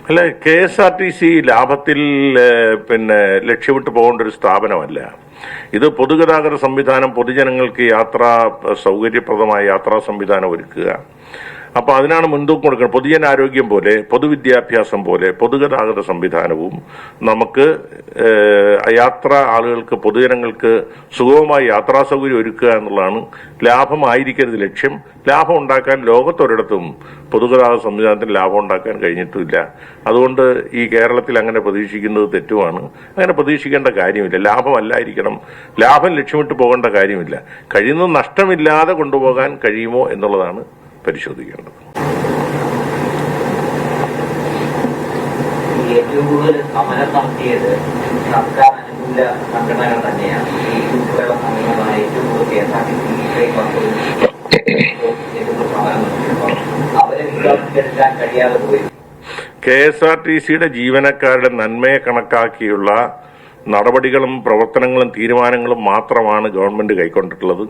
Speaker 1: അല്ല, KSRTC ലാഭത്തിൽ ലക്ഷ്യമിട്ട് പോകേണ്ട ഒരു സ്ഥാപനമല്ല. ഇത് പൊതുഗതാഗത സംവിധാനം, പൊതുജനങ്ങൾക്ക് സൗകര്യപ്രദമായ യാത്രാ സംവിധാനം ഒരുക്കുക. അപ്പൊ അതിനാണ് മുൻതൂക്കം കൊടുക്കുന്നത്. പൊതുജനാരോഗ്യം പോലെ, പൊതുവിദ്യാഭ്യാസം പോലെ പൊതുഗതാഗത സംവിധാനവും നമുക്ക് ആളുകൾക്ക്, പൊതുജനങ്ങൾക്ക് സുഗമമായി യാത്രാ സൗകര്യം ഒരുക്കുക എന്നുള്ളതാണ്. ലാഭമായിരിക്കരുത് ലക്ഷ്യം. ലാഭം ഉണ്ടാക്കാൻ ലോകത്തൊരിടത്തും പൊതുഗതാഗത സംവിധാനത്തിന് ലാഭം ഉണ്ടാക്കാൻ കഴിഞ്ഞിട്ടില്ല. അതുകൊണ്ട് ഈ കേരളത്തിൽ അങ്ങനെ പ്രതീക്ഷിക്കുന്നത് തെറ്റുമാണ്. അങ്ങനെ പ്രതീക്ഷിക്കേണ്ട കാര്യമില്ല. ലാഭമല്ലായിരിക്കണം, ലാഭം ലക്ഷ്യമിട്ട് പോകേണ്ട കാര്യമില്ല. കഴിയുന്നത് നഷ്ടമില്ലാതെ കൊണ്ടുപോകാൻ കഴിയുമോ എന്നുള്ളതാണ് പരിശോധിക്കേണ്ടത്.
Speaker 2: ഏറ്റവും കൂടുതൽ സമരം നടത്തിയത് സർക്കാർ അനുകൂല സംഘടനകൾ തന്നെയാണ്. ഈ കുട്ടികളുടെ സംഘടനകളാണ് ഏറ്റവും കൂടുതൽ KSRTC സമരം നടത്തിയപ്പോൾ അവരെ വിശ്വാസത്തിലെടുക്കാൻ കഴിയാതെ പോയി.
Speaker 1: KSRTCയുടെ ജീവനക്കാരുടെ നന്മയെ കണക്കാക്കിയുള്ള നടപടികളും പ്രവർത്തനങ്ങളും തീരുമാനങ്ങളും മാത്രമാണ് ഗവൺമെന്റ് കൈക്കൊണ്ടിട്ടുള്ളത്.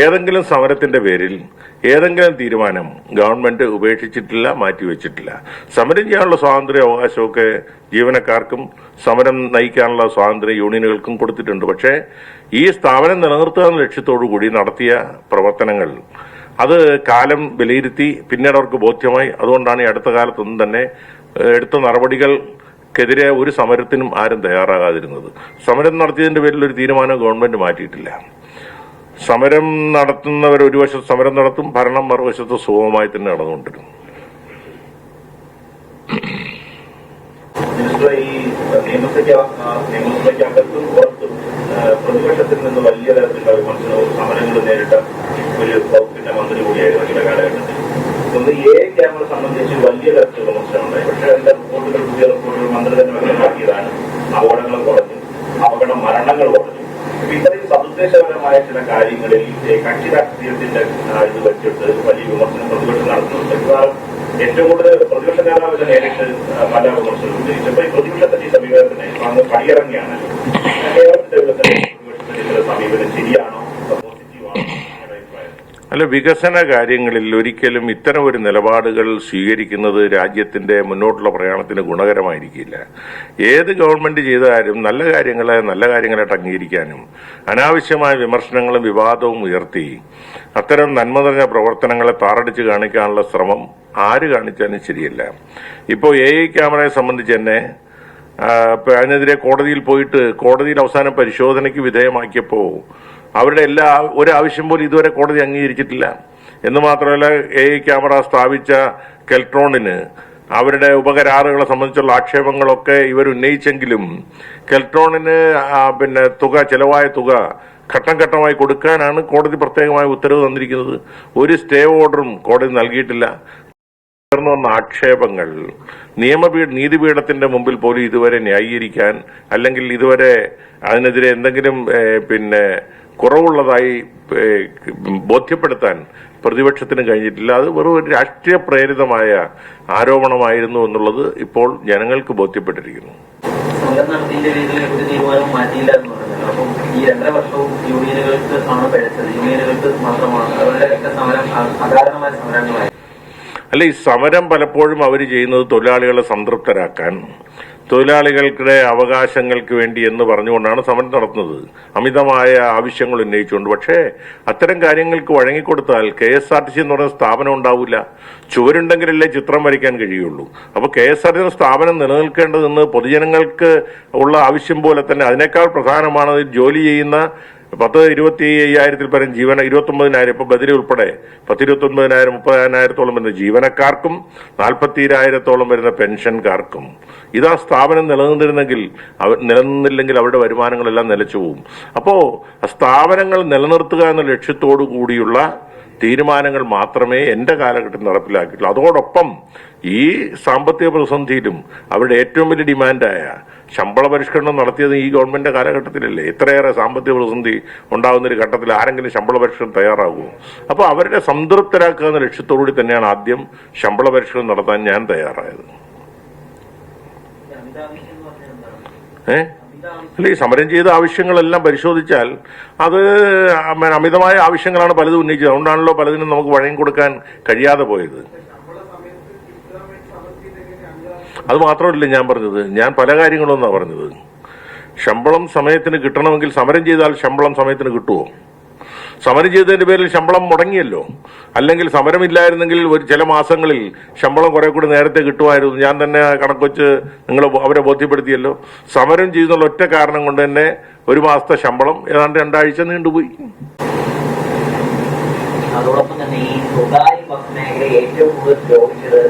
Speaker 1: ഏതെങ്കിലും സമരത്തിന്റെ പേരിൽ ഏതെങ്കിലും തീരുമാനം ഗവൺമെന്റ് ഉപേക്ഷിച്ചിട്ടില്ല, മാറ്റിവെച്ചിട്ടില്ല. സമരം ചെയ്യാനുള്ള സ്വാതന്ത്ര്യ അവകാശമൊക്കെ ജീവനക്കാർക്കും സമരം നയിക്കാനുള്ള സ്വാതന്ത്ര്യം യൂണിയനുകൾക്കും കൊടുത്തിട്ടുണ്ട്. പക്ഷേ ഈ സ്ഥാപനം നിലനിർത്തുക എന്ന ലക്ഷ്യത്തോടു കൂടി നടത്തിയ പ്രവർത്തനങ്ങൾ അത് കാലം വിലയിരുത്തി പിന്നീട് അവർക്ക് ബോധ്യമായി. അതുകൊണ്ടാണ് ഈ അടുത്ത കാലത്തൊന്നും തന്നെ എടുത്ത നടപടികൾക്കെതിരെ ഒരു സമരത്തിനും ആരും തയ്യാറാകാതിരുന്നത്. സമരം നടത്തിയതിന്റെ പേരിൽ ഒരു തീരുമാനം ഗവൺമെന്റ് മാറ്റിയിട്ടില്ല. സമരം നടത്തുന്നവർ ഒരു വശത്ത് സമരം നടത്തും, ഭരണം മറുവശത്ത് സുഗമമായി തന്നെ നടന്നുകൊണ്ടിരും.
Speaker 3: ഈ നിയമസഭയ്ക്കകത്തും പുറത്തും പ്രതിപക്ഷത്തിൽ നിന്ന് വലിയ തരത്തിലുള്ള വിമർശനവും സമരങ്ങളും നേരിട്ട ഒരു വകുപ്പിന്റെ മന്ത്രി കൂടിയായിരുന്നു ചില കാലഘട്ടത്തിൽ. ഒന്ന് ക്യാമറ സംബന്ധിച്ച് വലിയ തരത്തിലുള്ള വിമർശനമുണ്ടായി. പക്ഷേ അതിന്റെ റിപ്പോർട്ടുകൾ, പുതിയ റിപ്പോർട്ടുകൾ മന്ത്രി തന്നെ വ്യക്തമാക്കിയതാണ്. അപകടങ്ങൾ കുറഞ്ഞു, അപകട മരണങ്ങൾ കുറഞ്ഞു. ഇത്രയും സതുദ്ദേശപരമായ ചില കാര്യങ്ങളിൽ കക്ഷി രാഷ്ട്രീയത്തിന്റെ ഇത് വെച്ചിട്ട് വലിയ വിമർശനം പ്രതിപക്ഷം നടത്തുന്നുണ്ട്. മിക്കവാറും ഏറ്റവും കൂടുതൽ പ്രതിപക്ഷ നേതാവ് നേരിട്ട് പല വിമർശനവും ഉന്നയിച്ചപ്പോൾ ഈ പ്രതിപക്ഷത്തിന്റെ ഈ സമീപനത്തിന് അങ്ങ് പടിയിറങ്ങിയാണ്. കേരളത്തിന്റെ പ്രതിപക്ഷത്തിന്റെ ചില സമീപനം ശരിയാണോ, പോസിറ്റീവാണോ?
Speaker 1: അല്ല, വികസന കാര്യങ്ങളിൽ ഒരിക്കലും ഇത്തരം ഒരു നിലപാടുകൾ സ്വീകരിക്കുന്നത് രാജ്യത്തിന്റെ മുന്നോട്ടുള്ള പ്രയാണത്തിന് ഗുണകരമായിരിക്കില്ല. ഏത് ഗവൺമെന്റ് ചെയ്താലും നല്ല കാര്യങ്ങളായിട്ട് അംഗീകരിക്കാനും അനാവശ്യമായ വിമർശനങ്ങളും വിവാദവും ഉയർത്തി അത്തരം നന്മ നിറഞ്ഞ പ്രവർത്തനങ്ങളെ താറടിച്ച് കാണിക്കാനുള്ള ശ്രമം ആര് കാണിച്ചാലും ശരിയല്ല. ഇപ്പോൾ ക്യാമറയെ സംബന്ധിച്ച് തന്നെ അതിനെതിരെ കോടതിയിൽ പോയിട്ട് കോടതിയിൽ അവസാനം പരിശോധനയ്ക്ക് വിധേയമാക്കിയപ്പോൾ അവരുടെ ഒരാവശ്യം പോലും ഇതുവരെ കോടതി അംഗീകരിച്ചിട്ടില്ല. എന്ന് മാത്രമല്ല, ക്യാമറ സ്ഥാപിച്ച കെൽട്രോണിന് അവരുടെ ഉപകരാറുകളെ സംബന്ധിച്ചുള്ള ആക്ഷേപങ്ങളൊക്കെ ഇവർ ഉന്നയിച്ചെങ്കിലും കെൽട്രോണിന് ചെലവായ തുക ഘട്ടം ഘട്ടമായി കൊടുക്കാനാണ് കോടതി പ്രത്യേകമായ ഉത്തരവ് തന്നിരിക്കുന്നത്. ഒരു സ്റ്റേ ഓർഡറും കോടതി നൽകിയിട്ടില്ല. ഉയർന്നു വന്ന ആക്ഷേപങ്ങൾ നീതിപീഠത്തിന്റെ മുമ്പിൽ പോലും ഇതുവരെ ന്യായീകരിക്കാൻ അല്ലെങ്കിൽ ഇതുവരെ അതിനെതിരെ എന്തെങ്കിലും കുറവുള്ളതായി ബോധ്യപ്പെടുത്താൻ പ്രതിപക്ഷത്തിന് കഴിഞ്ഞിട്ടില്ല. അത് വെറും ഒരു രാഷ്ട്രീയ പ്രേരിതമായ ആരോപണമായിരുന്നു എന്നുള്ളത് ഇപ്പോൾ ജനങ്ങൾക്ക് ബോധ്യപ്പെട്ടിരിക്കുന്നു.
Speaker 2: ഈ 2.5 വർഷവും യൂണിയനുകൾക്ക് ആണ് പിഴച്ചത്. യൂണിയനുകൾക്ക് മാത്രമാണ് അവരുടെ സമരം അകാരണമായ സമരങ്ങളായി.
Speaker 1: അല്ല, ഈ സമരം പലപ്പോഴും അവർ ചെയ്യുന്നത് തൊഴിലാളികളെ സംതൃപ്തരാക്കാൻ, തൊഴിലാളികളുടെ അവകാശങ്ങൾക്ക് വേണ്ടി എന്ന് പറഞ്ഞുകൊണ്ടാണ് സമരം നടത്തുന്നത്, അമിതമായ ആവശ്യങ്ങൾ ഉന്നയിച്ചുകൊണ്ട്. പക്ഷേ അത്തരം കാര്യങ്ങൾക്ക് വഴങ്ങിക്കൊടുത്താൽ KSRTC എന്ന് പറയുന്ന സ്ഥാപനം ഉണ്ടാവില്ല. ചുവരുണ്ടെങ്കിലല്ലേ ചിത്രം വരയ്ക്കാൻ കഴിയുള്ളൂ. അപ്പോൾ KSRTC സ്ഥാപനം നിലനിൽക്കേണ്ടതെന്ന് പൊതുജനങ്ങൾക്ക് ഉള്ള ആവശ്യം പോലെ തന്നെ അതിനേക്കാൾ പ്രധാനമാണ് ജോലി ചെയ്യുന്ന 10-25,000 പരം 29,000 ഇപ്പൊ ബദലി ഉൾപ്പെടെ 10-29,000 30,000 വരുന്ന ജീവനക്കാർക്കും 40,000 വരുന്ന പെൻഷൻകാർക്കും ഇതാ സ്ഥാപനം നിലനിന്നില്ലെങ്കിൽ അവരുടെ വരുമാനങ്ങളെല്ലാം നിലച്ചുപോകും. അപ്പോ സ്ഥാപനങ്ങൾ നിലനിർത്തുക എന്ന ലക്ഷ്യത്തോടു കൂടിയുള്ള തീരുമാനങ്ങൾ മാത്രമേ എന്റെ കാലഘട്ടത്തിൽ നടപ്പിലാക്കിയിട്ടുള്ളൂ. അതോടൊപ്പം ഈ സാമ്പത്തിക പ്രതിസന്ധിയിലും അവരുടെ ഏറ്റവും വലിയ ഡിമാൻഡായ ശമ്പള പരിഷ്കരണം നടത്തിയത് ഈ ഗവൺമെന്റിന്റെ കാലഘട്ടത്തിലല്ലേ. ഇത്രയേറെ സാമ്പത്തിക പ്രതിസന്ധി ഉണ്ടാകുന്ന ഒരു ഘട്ടത്തിൽ ആരെങ്കിലും ശമ്പള പരിഷ്കരണം തയ്യാറാകുമോ? അപ്പോൾ അവരുടെ സംതൃപ്തരാക്കുക എന്ന ലക്ഷ്യത്തോടുകൂടി തന്നെയാണ് ആദ്യം ശമ്പള പരിഷ്കരണം നടത്താൻ ഞാൻ തയ്യാറായത്. അല്ല, ഈ സമരം ചെയ്ത ആവശ്യങ്ങളെല്ലാം പരിശോധിച്ചാൽ അത് അമിതമായ ആവശ്യങ്ങളാണ് പലതും ഉന്നയിച്ചത്. അതുകൊണ്ടാണല്ലോ പലതിനും നമുക്ക് വഴങ്ങി കൊടുക്കാൻ കഴിയാതെ പോയത്. അത് മാത്രമല്ല ഞാൻ പല കാര്യങ്ങളൊന്നാണ് പറഞ്ഞത്. ശമ്പളം സമയത്തിന് കിട്ടണമെങ്കിൽ സമരം ചെയ്താൽ ശമ്പളം സമയത്തിന് കിട്ടുമോ? സമരം ചെയ്തതിന്റെ പേരിൽ ശമ്പളം മുടങ്ങിയല്ലോ. അല്ലെങ്കിൽ സമരമില്ലായിരുന്നെങ്കിൽ ചില മാസങ്ങളിൽ ശമ്പളം കുറെ കൂടി നേരത്തെ കിട്ടുമായിരുന്നു. ഞാൻ തന്നെ കണക്ക് വെച്ച് അവരെ ബോധ്യപ്പെടുത്തിയല്ലോ. സമരം ചെയ്യുന്നുള്ള ഒറ്റ കാരണം കൊണ്ട് തന്നെ ഒരു മാസത്തെ ശമ്പളം ഏതാണ്ട് 2 ആഴ്ച നീണ്ടുപോയി.
Speaker 2: അതോടൊപ്പം തന്നെ ഈ സ്വകാര്യ ബസ് മേഖല ഏറ്റവും കൂടുതൽ ദ്രോഹിച്ചത്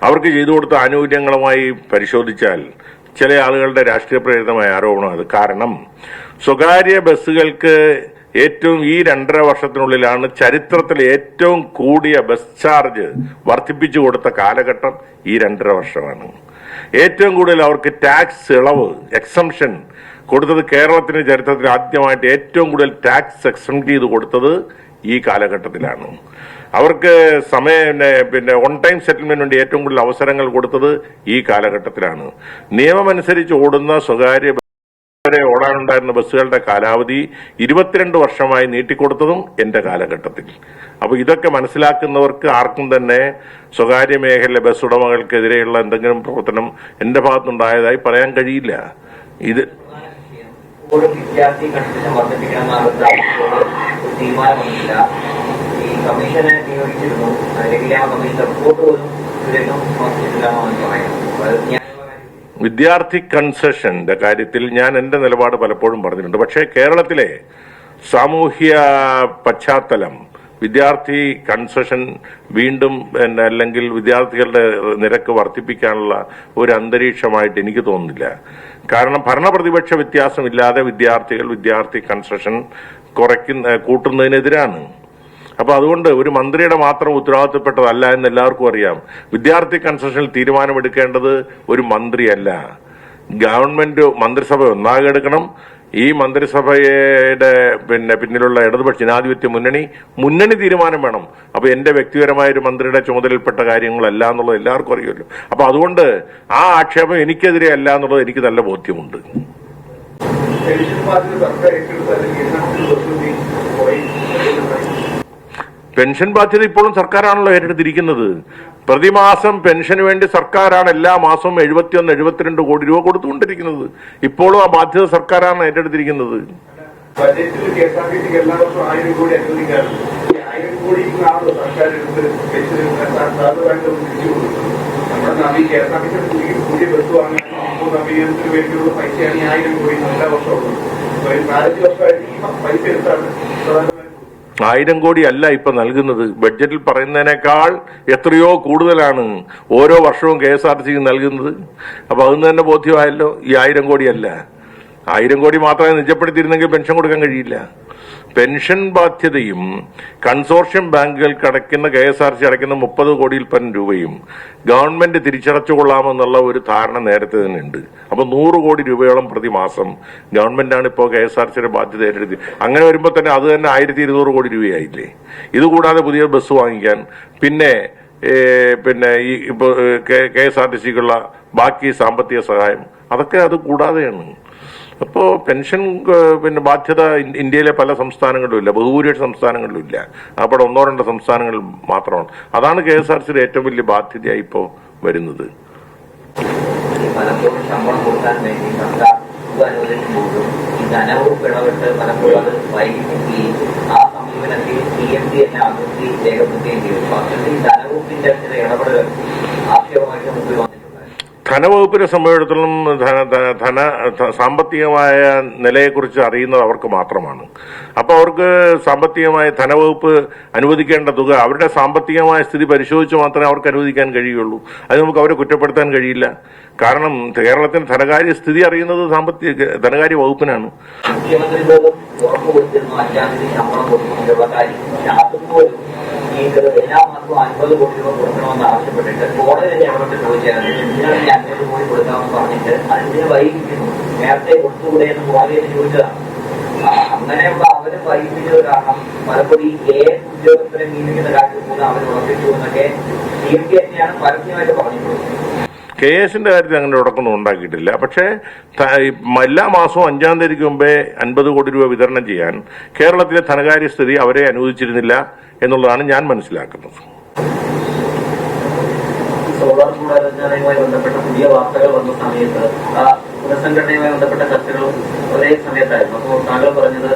Speaker 1: അവർക്ക് ചെയ്തു കൊടുത്ത ആനുകൂല്യങ്ങളുമായി പരിശോധിച്ചാൽ ചില ആളുകളുടെ രാഷ്ട്രീയ പ്രേരിതമായ ആരോപണം അത്. കാരണം സ്വകാര്യ ബസ്സുകൾക്ക് ഏറ്റവും ഈ 2.5 വർഷത്തിനുള്ളിലാണ് ചരിത്രത്തിലെ ഏറ്റവും കൂടിയ ബസ് ചാർജ് വർദ്ധിപ്പിച്ചു കൊടുത്ത കാലഘട്ടം ഈ 2.5 വർഷമാണ്. ഏറ്റവും കൂടുതൽ അവർക്ക് ടാക്സ് ഇളവ് എക്സംഷൻ കൊടുത്തത് കേരളത്തിന്റെ ചരിത്രത്തിൽ ആദ്യമായിട്ട് ഏറ്റവും കൂടുതൽ ടാക്സ് എക്സംപ്റ്റ് ചെയ്ത് കൊടുത്തത് ഈ കാലഘട്ടത്തിലാണ്. അവർക്ക് പിന്നെ ഓൺ ടൈം സെറ്റിൽമെന്റ് വേണ്ടി ഏറ്റവും കൂടുതൽ അവസരങ്ങൾ കൊടുത്തത് ഈ കാലഘട്ടത്തിലാണ്. നിയമമനുസരിച്ച് ഓടുന്ന സ്വകാര്യ വരെ ഓടാനുണ്ടായിരുന്ന ബസ്സുകളുടെ കാലാവധി 22 വർഷമായി നീട്ടിക്കൊടുത്തതും എന്റെ കാലഘട്ടത്തിൽ. അപ്പൊ ഇതൊക്കെ മനസ്സിലാക്കുന്നവർക്ക് ആർക്കും തന്നെ സ്വകാര്യ മേഖലയിലെ ബസ് ഉടമകൾക്കെതിരെയുള്ള എന്തെങ്കിലും പ്രവർത്തനം എന്റെ ഭാഗത്തുനിന്നുണ്ടായതായി പറയാൻ കഴിയില്ല. ഇത്
Speaker 2: വിദ്യാർത്ഥി കൺസെഷൻ വർദ്ധിപ്പിക്കണമെന്ന തീരുമാനമൊന്നുമില്ല. ഈ കമ്മീഷനെ നിയോഗിച്ചിരുന്നു, അല്ലെങ്കിൽ ആ കമ്മീഷൻ റിപ്പോർട്ട് പോലും ഇതിലേക്കും സമർപ്പിച്ചിട്ടില്ലെന്നാണ് പറയുന്നത്.
Speaker 1: വിദ്യാർത്ഥി കൺസെഷന്റെ കാര്യത്തിൽ ഞാൻ എന്റെ നിലപാട് പലപ്പോഴും പറഞ്ഞിട്ടുണ്ട്. പക്ഷേ കേരളത്തിലെ സാമൂഹ്യ പശ്ചാത്തലം വിദ്യാർത്ഥി കൺസെഷൻ വീണ്ടും അല്ലെങ്കിൽ വിദ്യാർത്ഥികളുടെ നിരക്ക് വർദ്ധിപ്പിക്കാനുള്ള ഒരു അന്തരീക്ഷമായിട്ട് എനിക്ക് തോന്നുന്നില്ല. കാരണം ഭരണപ്രതിപക്ഷ വ്യത്യാസമില്ലാതെ വിദ്യാർത്ഥി കൺസെഷൻ കൂട്ടുന്നതിനെതിരാണ്. അപ്പൊ അതുകൊണ്ട് ഒരു മന്ത്രിയുടെ മാത്രം ഉത്തരവാദിത്തപ്പെട്ടതല്ല എന്ന് എല്ലാവർക്കും അറിയാം. വിദ്യാർത്ഥി കൺസെഷനിൽ തീരുമാനമെടുക്കേണ്ടത് ഒരു മന്ത്രിയല്ല, ഗവൺമെന്റ് മന്ത്രിസഭ ഒന്നാകെ എടുക്കണം. ഈ മന്ത്രിസഭയുടെ പിന്നിലുള്ള ഇടതുപക്ഷ ജനാധിപത്യ മുന്നണി തീരുമാനം വേണം. അപ്പൊ എന്റെ വ്യക്തിപരമായ ഒരു മന്ത്രിയുടെ ചുമതലയിൽപ്പെട്ട കാര്യങ്ങളല്ല എന്നുള്ളത് എല്ലാവർക്കും അറിയുമല്ലോ. അപ്പൊ അതുകൊണ്ട് ആ ആക്ഷേപം എനിക്കെതിരെ അല്ല എന്നുള്ളത് എനിക്ക് നല്ല ബോധ്യമുണ്ട്. പെൻഷൻ ബാധ്യത ഇപ്പോഴും സർക്കാരാണല്ലോ ഏറ്റെടുത്തിരിക്കുന്നത്. പ്രതിമാസം പെൻഷന് വേണ്ടി സർക്കാരാണ് എല്ലാ മാസവും 71-72 കോടി രൂപ കൊടുത്തുകൊണ്ടിരിക്കുന്നത്. ഇപ്പോഴും ആ ബാധ്യത സർക്കാരാണ് ഏറ്റെടുത്തിരിക്കുന്നത്.
Speaker 4: ബജറ്റിൽ KSRTCക്ക് എല്ലാ വർഷവും 1000 കോടി അനുവദിക്കാറുണ്ട്. 1000 കോടിയിലാണല്ലോ സർക്കാർ തിരിച്ചു കൊടുക്കുന്നത്. നമ്മുടെ KSRTC പുതിയ ബസ് വാങ്ങാൻ നവീകരണത്തിന് വേണ്ടിയുള്ള പൈസയാണ് 1000 കോടി എല്ലാ വർഷവും ഉള്ളത്. 4-5 വർഷമായിട്ട് ഈ പൈസ എടുത്താണ്
Speaker 1: 1000 കോടി അല്ല ഇപ്പൊ നൽകുന്നത്. ബഡ്ജറ്റിൽ പറയുന്നതിനേക്കാൾ എത്രയോ കൂടുതലാണ് ഓരോ വർഷവും KSRTCക്ക് നൽകുന്നത്. അപ്പൊ അതിന് തന്നെ ബോധ്യമായല്ലോ ഈ 1000 കോടിയല്ല. 1000 കോടി മാത്രമേ നിജപ്പെടുത്തിയിരുന്നെങ്കിൽ പെൻഷൻ കൊടുക്കാൻ കഴിയില്ല. പെൻഷൻ ബാധ്യതയും കൺസോർഷ്യം ബാങ്കുകൾക്ക് അടയ്ക്കുന്ന KSRTC അടയ്ക്കുന്ന 30 കോടിയിൽ പരം രൂപയും ഗവൺമെന്റ് തിരിച്ചടച്ചുകൊള്ളാമെന്നുള്ള ഒരു ധാരണ നേരത്തെ തന്നെ ഉണ്ട്. അപ്പൊ 100 കോടി രൂപയോളം പ്രതിമാസം ഗവൺമെന്റാണ് ഇപ്പോൾ KSRTCയുടെ ബാധ്യത ഏറ്റെടുത്ത്. അങ്ങനെ വരുമ്പോൾ തന്നെ അത് തന്നെ 1200 കോടി രൂപയായില്ലേ. ഇതുകൂടാതെ പുതിയ ബസ് വാങ്ങിക്കാൻ പിന്നെ ഈ ഇപ്പൊ KSRTCക്കുള്ള ബാക്കി സാമ്പത്തിക സഹായം അതൊക്കെ അത് കൂടാതെയാണ്. അപ്പോൾ പെൻഷൻ ബാധ്യത ഇന്ത്യയിലെ പല സംസ്ഥാനങ്ങളിലും ഇല്ല, ബഹുഭൂരിപക്ഷ സംസ്ഥാനങ്ങളിലും ഇല്ല. അവിടെ 1-2 സംസ്ഥാനങ്ങളിൽ മാത്രമാണ്. അതാണ് KSRTCയുടെ ഏറ്റവും വലിയ ബാധ്യതയായി ഇപ്പോൾ വരുന്നത്.
Speaker 2: പലപ്പോഴും ശമ്പളം കൊടുക്കാൻ വേണ്ടി സർക്കാർ അനുവദിക്കുമ്പോഴും ഈ ധനവകുപ്പ് ഇടപെട്ട് പലപ്പോഴും അത് വൈകിപ്പിക്കുകയും ആ സമീപനത്തിൽ CMD എന്നെ അതിർത്തി രേഖപ്പെടുത്തുകയും ചെയ്തു. അത്തരത്തിൽ ധനവകുപ്പിന്റെ ചില ഇടപെടലുകൾ ആക്ഷേപമായിട്ട് മുമ്പിൽ വന്നിട്ടുണ്ട്.
Speaker 1: ധനവകുപ്പിനെ സംബന്ധിച്ചിടത്തോളം സാമ്പത്തികമായ നിലയെക്കുറിച്ച് അറിയുന്നത് അവർക്ക് മാത്രമാണ്. അപ്പൊ അവർക്ക് സാമ്പത്തികമായ ധനവകുപ്പ് അനുവദിക്കേണ്ട തുക അവരുടെ സാമ്പത്തികമായ സ്ഥിതി പരിശോധിച്ച് മാത്രമേ അവർക്ക് അനുവദിക്കാൻ കഴിയുള്ളൂ. അത് നമുക്ക് അവരെ കുറ്റപ്പെടുത്താൻ കഴിയില്ല. കാരണം കേരളത്തിന് ധനകാര്യ സ്ഥിതി അറിയുന്നത് ധനകാര്യ വകുപ്പിനാണ്.
Speaker 2: മുഖ്യമന്ത്രി പോലും ഉറപ്പുകൊടുത്തിരുന്നു 5-ാം തീയതി ശമ്പളം കൊടുക്കുമെന്നുള്ള കാര്യം. പക്ഷെ അതുപോലും ഈ എല്ലാ മാസവും 50 കോടി രൂപ കൊടുക്കണമെന്ന് ആവശ്യപ്പെട്ടിട്ട് കോടതി ഇടപെട്ട് ചോദിച്ചാൽ എന്തിനാണ് 500 കോടി കൊടുക്കാമെന്ന് പറഞ്ഞിട്ട് അതിന് വൈകിക്കുന്നു. നേരത്തെ കൊടുത്തുകൂടെ എന്ന് കോടതിയെ ചോദിച്ചതാണ്. അങ്ങനെയുള്ള അവര് വൈകിപ്പിച്ചത് കാരണം പലപ്പോഴും ഈ ഉദ്യോഗസ്ഥരെ നിയമിക്കുന്ന കാര്യത്തിൽ പോലും അവർ ഉറപ്പിച്ചു എന്നൊക്കെ CMD തന്നെയാണ് പരസ്യമായിട്ട് പറഞ്ഞിട്ടുള്ളത്.
Speaker 1: KSന്റെ കാര്യത്തിൽ അങ്ങനെ ഉടക്കൊന്നും ഉണ്ടാക്കിയിട്ടില്ല. പക്ഷേ എല്ലാ മാസവും 5-ാം തീയതിക്ക് മുമ്പേ 50 കോടി രൂപ വിതരണം ചെയ്യാൻ കേരളത്തിലെ ധനകാര്യ സ്ഥിതി അവരെ അനുവദിച്ചിരുന്നില്ല എന്നുള്ളതാണ് ഞാൻ മനസ്സിലാക്കുന്നത്.
Speaker 2: സോളാർ പുനരുജ്ജീവനവുമായി ബന്ധപ്പെട്ട പുതിയ വാർത്തകൾ വന്ന സമയത്ത് പുനഃസംഘടനയുമായി ബന്ധപ്പെട്ട ചർച്ചകളും ഒരേ സമയത്തായിരുന്നു. അപ്പോൾ താങ്കൾ പറഞ്ഞത്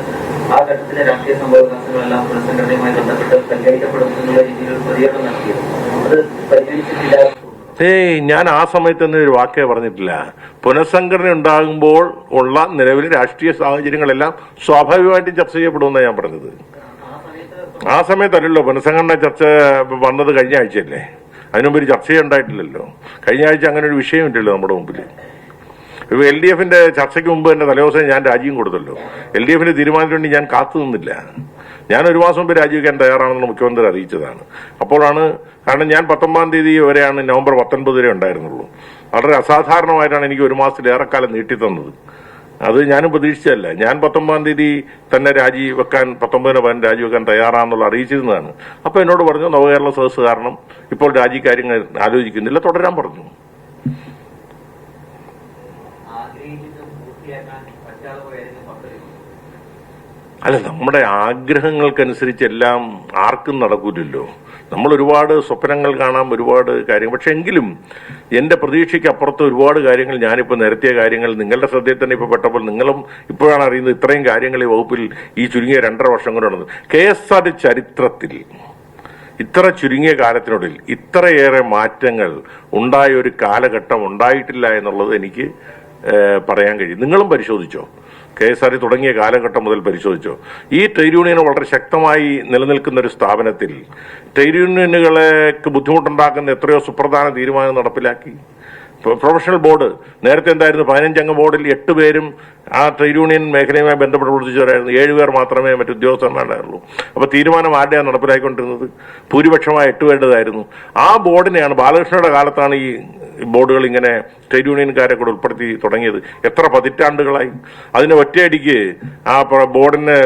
Speaker 2: ആ ഘട്ടത്തിലെ രാഷ്ട്രീയ സംഭവ വികാസങ്ങളെല്ലാം പുനഃസംഘടനയുമായി ബന്ധപ്പെട്ട് പരിഹരിക്കപ്പെടും എന്നുള്ള രീതിയിൽ പ്രതികരണം നടത്തിയത്. അത് പരിഹരിച്ചിട്ടില്ല.
Speaker 1: ഞാൻ ആ സമയത്തൊന്നും ഒരു വാക്കേ പറഞ്ഞിട്ടില്ല. പുനഃസംഘടന ഉണ്ടാകുമ്പോൾ ഉള്ള നിലവിലെ രാഷ്ട്രീയ സാഹചര്യങ്ങളെല്ലാം സ്വാഭാവികമായിട്ടും ചർച്ച ചെയ്യപ്പെടുമെന്നാണ് ഞാൻ പറഞ്ഞത്. ആ സമയത്തല്ലല്ലോ പുനഃസംഘടന ചർച്ച വന്നത്, കഴിഞ്ഞ ആഴ്ചയല്ലേ. അതിനുമുമ്പ് ഒരു ചർച്ചയുണ്ടായിട്ടില്ലല്ലോ. കഴിഞ്ഞ ആഴ്ച അങ്ങനെ ഒരു വിഷയമില്ലല്ലോ നമ്മുടെ മുമ്പിൽ. ഇപ്പൊ LDF ചർച്ചയ്ക്ക് മുമ്പ് തന്നെ തലേദിവസം ഞാൻ രാജിയും കൊടുത്തല്ലോ. LDF തീരുമാനത്തിന് വേണ്ടി ഞാൻ കാത്തു നിന്നില്ല. ഞാൻ ഒരു മാസം മുമ്പ് രാജിവെക്കാൻ തയ്യാറാണെന്ന് മുഖ്യമന്ത്രി അറിയിച്ചതാണ്. അപ്പോഴാണ്, കാരണം ഞാൻ 19-ാം തീയതി വരെയാണ്, നവംബർ 19 വരെ ഉണ്ടായിരുന്നുള്ളൂ. വളരെ അസാധാരണമായിട്ടാണ് എനിക്ക് ഒരു മാസത്തിലേറെക്കാലം നീട്ടിത്തന്നത്. അത് ഞാനും പ്രതീക്ഷിച്ചല്ല. ഞാൻ 19-ാം തീയതി തന്നെ രാജിവെക്കാൻ, 19-ന് പകരം രാജിവെക്കാൻ തയ്യാറാണെന്നുള്ള അറിയിച്ചിരുന്നതാണ്. അപ്പൊ എന്നോട് പറഞ്ഞു, നവകേരള സദസ് കാരണം ഇപ്പോൾ രാജിക്കാര്യങ്ങൾ ആലോചിക്കുന്നില്ല, തുടരാൻ പറഞ്ഞു. അല്ല, നമ്മുടെ ആഗ്രഹങ്ങൾക്കനുസരിച്ചെല്ലാം ആർക്കും നടക്കൂലല്ലോ. നമ്മൾ ഒരുപാട് സ്വപ്നങ്ങൾ കാണാം, ഒരുപാട് കാര്യങ്ങൾ. പക്ഷെ എങ്കിലും എന്റെ പ്രതീക്ഷയ്ക്ക് അപ്പുറത്ത് ഒരുപാട് കാര്യങ്ങൾ, ഞാനിപ്പോൾ നിരത്തിയ കാര്യങ്ങൾ നിങ്ങളുടെ ശ്രദ്ധയിൽ തന്നെ ഇപ്പോൾ പെട്ടപ്പോൾ നിങ്ങളും ഇപ്പോഴാണ് അറിയുന്നത് ഇത്രയും കാര്യങ്ങൾ ഈ വകുപ്പിൽ ഈ ചുരുങ്ങിയ 2.5 വർഷം കൊണ്ട് നടന്നത്. KSRTC ചരിത്രത്തിൽ ഇത്ര ചുരുങ്ങിയ കാലത്തിനുള്ളിൽ ഇത്രയേറെ മാറ്റങ്ങൾ ഉണ്ടായ ഒരു കാലഘട്ടം ഉണ്ടായിട്ടില്ല എന്നുള്ളത് എനിക്ക് പറയാൻ കഴിയും. നിങ്ങളും പരിശോധിച്ചോ, KSRTC തുടങ്ങിയ കാലഘട്ടം മുതൽ പരിശോധിച്ചോ. ഈ ട്രേഡ് യൂണിയൻ വളരെ ശക്തമായി നിലനിൽക്കുന്ന ഒരു സ്ഥാപനത്തിൽ ട്രേഡ് യൂണിയനുകൾക്ക് ബുദ്ധിമുട്ടുണ്ടാക്കുന്ന എത്രയോ സുപ്രധാന തീരുമാനം നടപ്പിലാക്കി. പ്രൊഫഷണൽ ബോർഡ് നേരത്തെ എന്തായിരുന്നു, 15-അംഗ ബോർഡിൽ 8 പേരും ആ ട്രേഡ് യൂണിയൻ മേഖലയുമായി ബന്ധപ്പെട്ട് പ്രവർത്തിച്ചവരായിരുന്നു. 7 പേർ മാത്രമേ മറ്റു ഉദ്യോഗസ്ഥന്മാരുണ്ടായിരുന്നുള്ളൂ. അപ്പൊ തീരുമാനം ആരുടെയാണ് നടപ്പിലാക്കിക്കൊണ്ടിരുന്നത്? ഭൂരിപക്ഷമായ 8 പേരുടേതായിരുന്നു. ആ ബോർഡിനെയാണ്, ബാലകൃഷ്ണയുടെ കാലത്താണ് ഈ ബോർഡുകൾ ഇങ്ങനെ ട്രേഡ് യൂണിയൻകാരെ കൂടെ ഉൾപ്പെടുത്തി തുടങ്ങിയത്. എത്ര പതിറ്റാണ്ടുകളായി. അതിന് ഒറ്റയടിക്ക് ആ ബോർഡിന്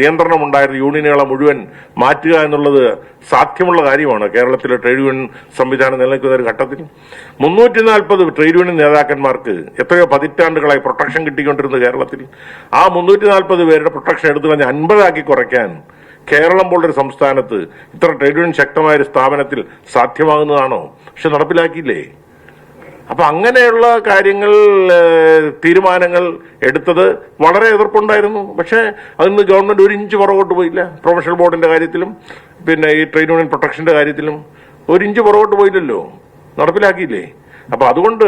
Speaker 1: നിയന്ത്രണം ഉണ്ടായിരുന്ന യൂണിയനുകളെ മുഴുവൻ മാറ്റുക എന്നുള്ളത് സാധ്യമുള്ള കാര്യമാണ് കേരളത്തിലെ ട്രേഡ് യൂണിയൻ സംവിധാനം നിലനിൽക്കുന്ന ഒരു ഘട്ടത്തിൽ. 340 ട്രേഡ് യൂണിയൻ നേതാക്കന്മാർക്ക് എത്രയോ പതിറ്റാണ്ടുകളായി പ്രൊട്ടക്ഷൻ കിട്ടിക്കൊണ്ടിരുന്നത് കേരളത്തിൽ. ആ 340 പേരുടെ പ്രൊട്ടക്ഷൻ എടുത്തു കഴിഞ്ഞ് 50 കുറയ്ക്കാൻ കേരളം പോലൊരു സംസ്ഥാനത്ത്, ഇത്ര ട്രേഡ് യൂണിയൻ ശക്തമായ ഒരു സ്ഥാപനത്തിൽ സാധ്യമാകുന്നതാണോ? പക്ഷെ നടപ്പിലാക്കിയില്ലേ. അപ്പൊ അങ്ങനെയുള്ള കാര്യങ്ങൾ, തീരുമാനങ്ങൾ എടുത്തത് വളരെ എതിർപ്പുണ്ടായിരുന്നു. പക്ഷെ അതിന് ഗവൺമെന്റ് 1 ഇഞ്ച് പുറകോട്ട് പോയില്ല. പ്രൊഫഷണൽ ബോർഡിന്റെ കാര്യത്തിലും ഈ ട്രേഡ് യൂണിയൻ പ്രൊട്ടക്ഷന്റെ കാര്യത്തിലും 1 ഇഞ്ച് പുറകോട്ട് പോയില്ലല്ലോ, നടപ്പിലാക്കിയില്ലേ. അപ്പൊ അതുകൊണ്ട്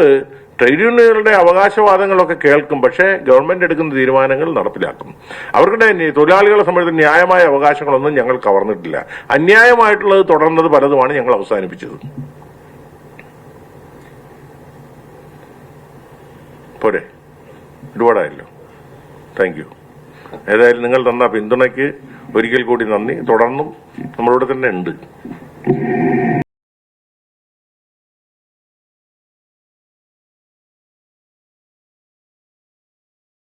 Speaker 1: ട്രേഡ് യൂണിയനുകളുടെ അവകാശവാദങ്ങളൊക്കെ കേൾക്കും, പക്ഷേ ഗവൺമെന്റ് എടുക്കുന്ന തീരുമാനങ്ങൾ നടപ്പിലാക്കും. അവരുടെ തൊഴിലാളികളെ സംബന്ധിച്ച് ന്യായമായ അവകാശങ്ങളൊന്നും ഞങ്ങൾ കവർന്നിട്ടില്ല. അന്യായമായിട്ടുള്ളത് തുടർന്നത് പലതുമാണ് ഞങ്ങൾ അവസാനിപ്പിച്ചത്. പോരെ, ഒരുപാടായല്ലോ. Thank you. ഏതായാലും നിങ്ങൾ തന്ന പിന്തുണയ്ക്ക് ഒരിക്കൽ കൂടി നന്ദി. തുടർന്നും നമ്മളിവിടെ തന്നെ ഉണ്ട്.